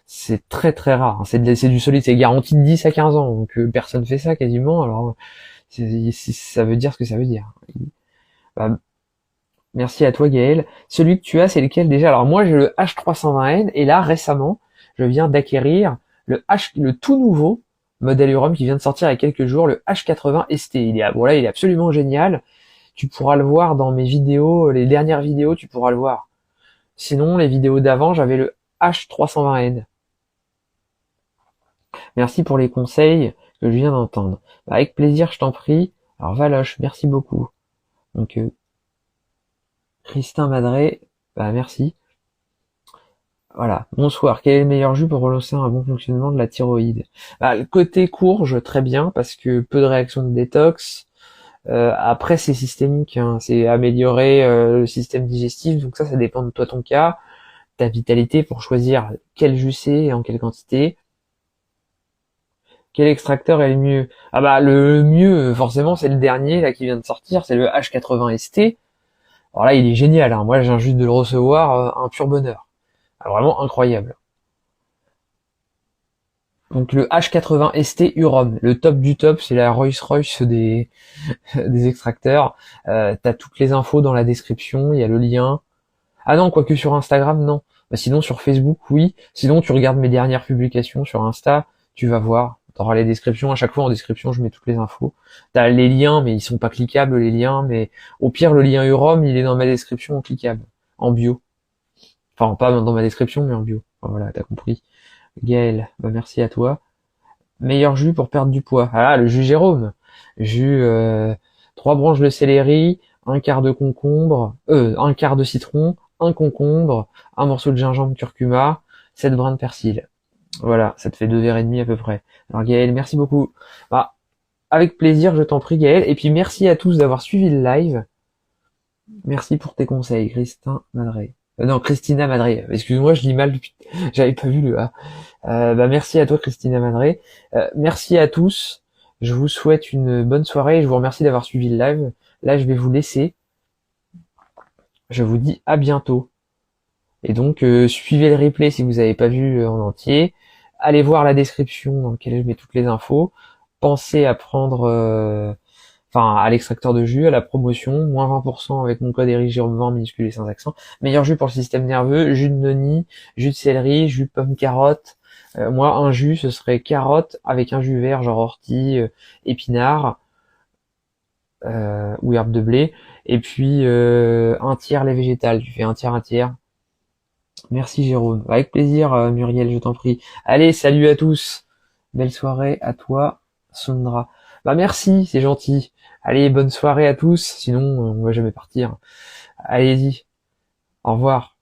c'est très très rare, hein. C'est du solide, c'est garanti de 10 à 15 ans, donc personne fait ça quasiment, alors ça veut dire ce que ça veut dire. Bah, merci à toi Gaël. Celui que tu as, c'est lequel déjà? Alors moi j'ai le H320N, et là récemment, je viens d'acquérir le tout nouveau modèle UROM qui vient de sortir il y a quelques jours, le H80 ST. Voilà, il est absolument génial. Tu pourras le voir dans mes vidéos, les dernières vidéos, tu pourras le voir. Sinon, les vidéos d'avant, j'avais le H320N. Merci pour les conseils que je viens d'entendre. Bah, avec plaisir, je t'en prie. Alors Valoche, merci beaucoup. Donc Christin Madré, bah merci. Voilà. Bonsoir. Quel est le meilleur jus pour relancer un bon fonctionnement de la thyroïde? Bah, le côté courge, très bien, parce que peu de réactions de détox. Après, c'est systémique, hein. C'est améliorer le système digestif. Donc ça dépend de toi, ton cas, ta vitalité, pour choisir quel jus c'est et en quelle quantité. Quel extracteur est le mieux? Ah bah le mieux, forcément, c'est le dernier là qui vient de sortir, c'est le H80 ST. Alors là, il est génial, hein. Moi, je viens juste de le recevoir, un pur bonheur. Ah, vraiment incroyable. Donc le H80 ST UROM, le top du top, c'est la Rolls-Royce des extracteurs. T'as toutes les infos dans la description, il y a le lien. Ah non, quoique sur Instagram, non. Bah, sinon sur Facebook, oui. Sinon tu regardes mes dernières publications sur Insta, tu vas voir. T'auras les descriptions. À chaque fois en description, je mets toutes les infos. T'as les liens, mais ils sont pas cliquables les liens. Mais au pire, le lien UROM, il est dans ma description en cliquable, en bio. Enfin, pas dans ma description, mais en bio. Enfin, voilà, t'as compris. Gaël, bah merci à toi. Meilleur jus pour perdre du poids. Ah, le jus Jérôme. Jus, 3 branches de céleri, un quart de concombre, un quart de citron, un concombre, un morceau de gingembre curcuma, 7 brins de persil. Voilà, ça te fait 2 verres et demi à peu près. Alors Gaël, merci beaucoup. Bah, avec plaisir, je t'en prie Gaël. Et puis merci à tous d'avoir suivi le live. Merci pour tes conseils, Christin Madré. Non, Christina Madré. Excuse-moi, je lis mal depuis. J'avais pas vu le A. Bah merci à toi, Christina Madré. Merci à tous. Je vous souhaite une bonne soirée. Je vous remercie d'avoir suivi le live. Là, je vais vous laisser. Je vous dis à bientôt. Et donc, suivez le replay si vous n'avez pas vu en entier. Allez voir la description dans laquelle je mets toutes les infos. Pensez à prendre, à l'extracteur de jus, à la promotion, moins 20% avec mon code ERICJérôme20 minuscule et sans accent. Meilleur jus pour le système nerveux, jus de noni, jus de céleri, jus de pomme carotte. Moi, un jus, ce serait carotte avec un jus vert, genre ortie, épinard, ou herbe de blé. Et puis, un tiers lait végétal. Tu fais un tiers, un tiers. Merci Jérôme. Avec plaisir, Muriel, je t'en prie. Allez, salut à tous. Belle soirée à toi, Sondra. Bah merci, c'est gentil. Allez, bonne soirée à tous. Sinon, on va jamais partir. Allez-y. Au revoir.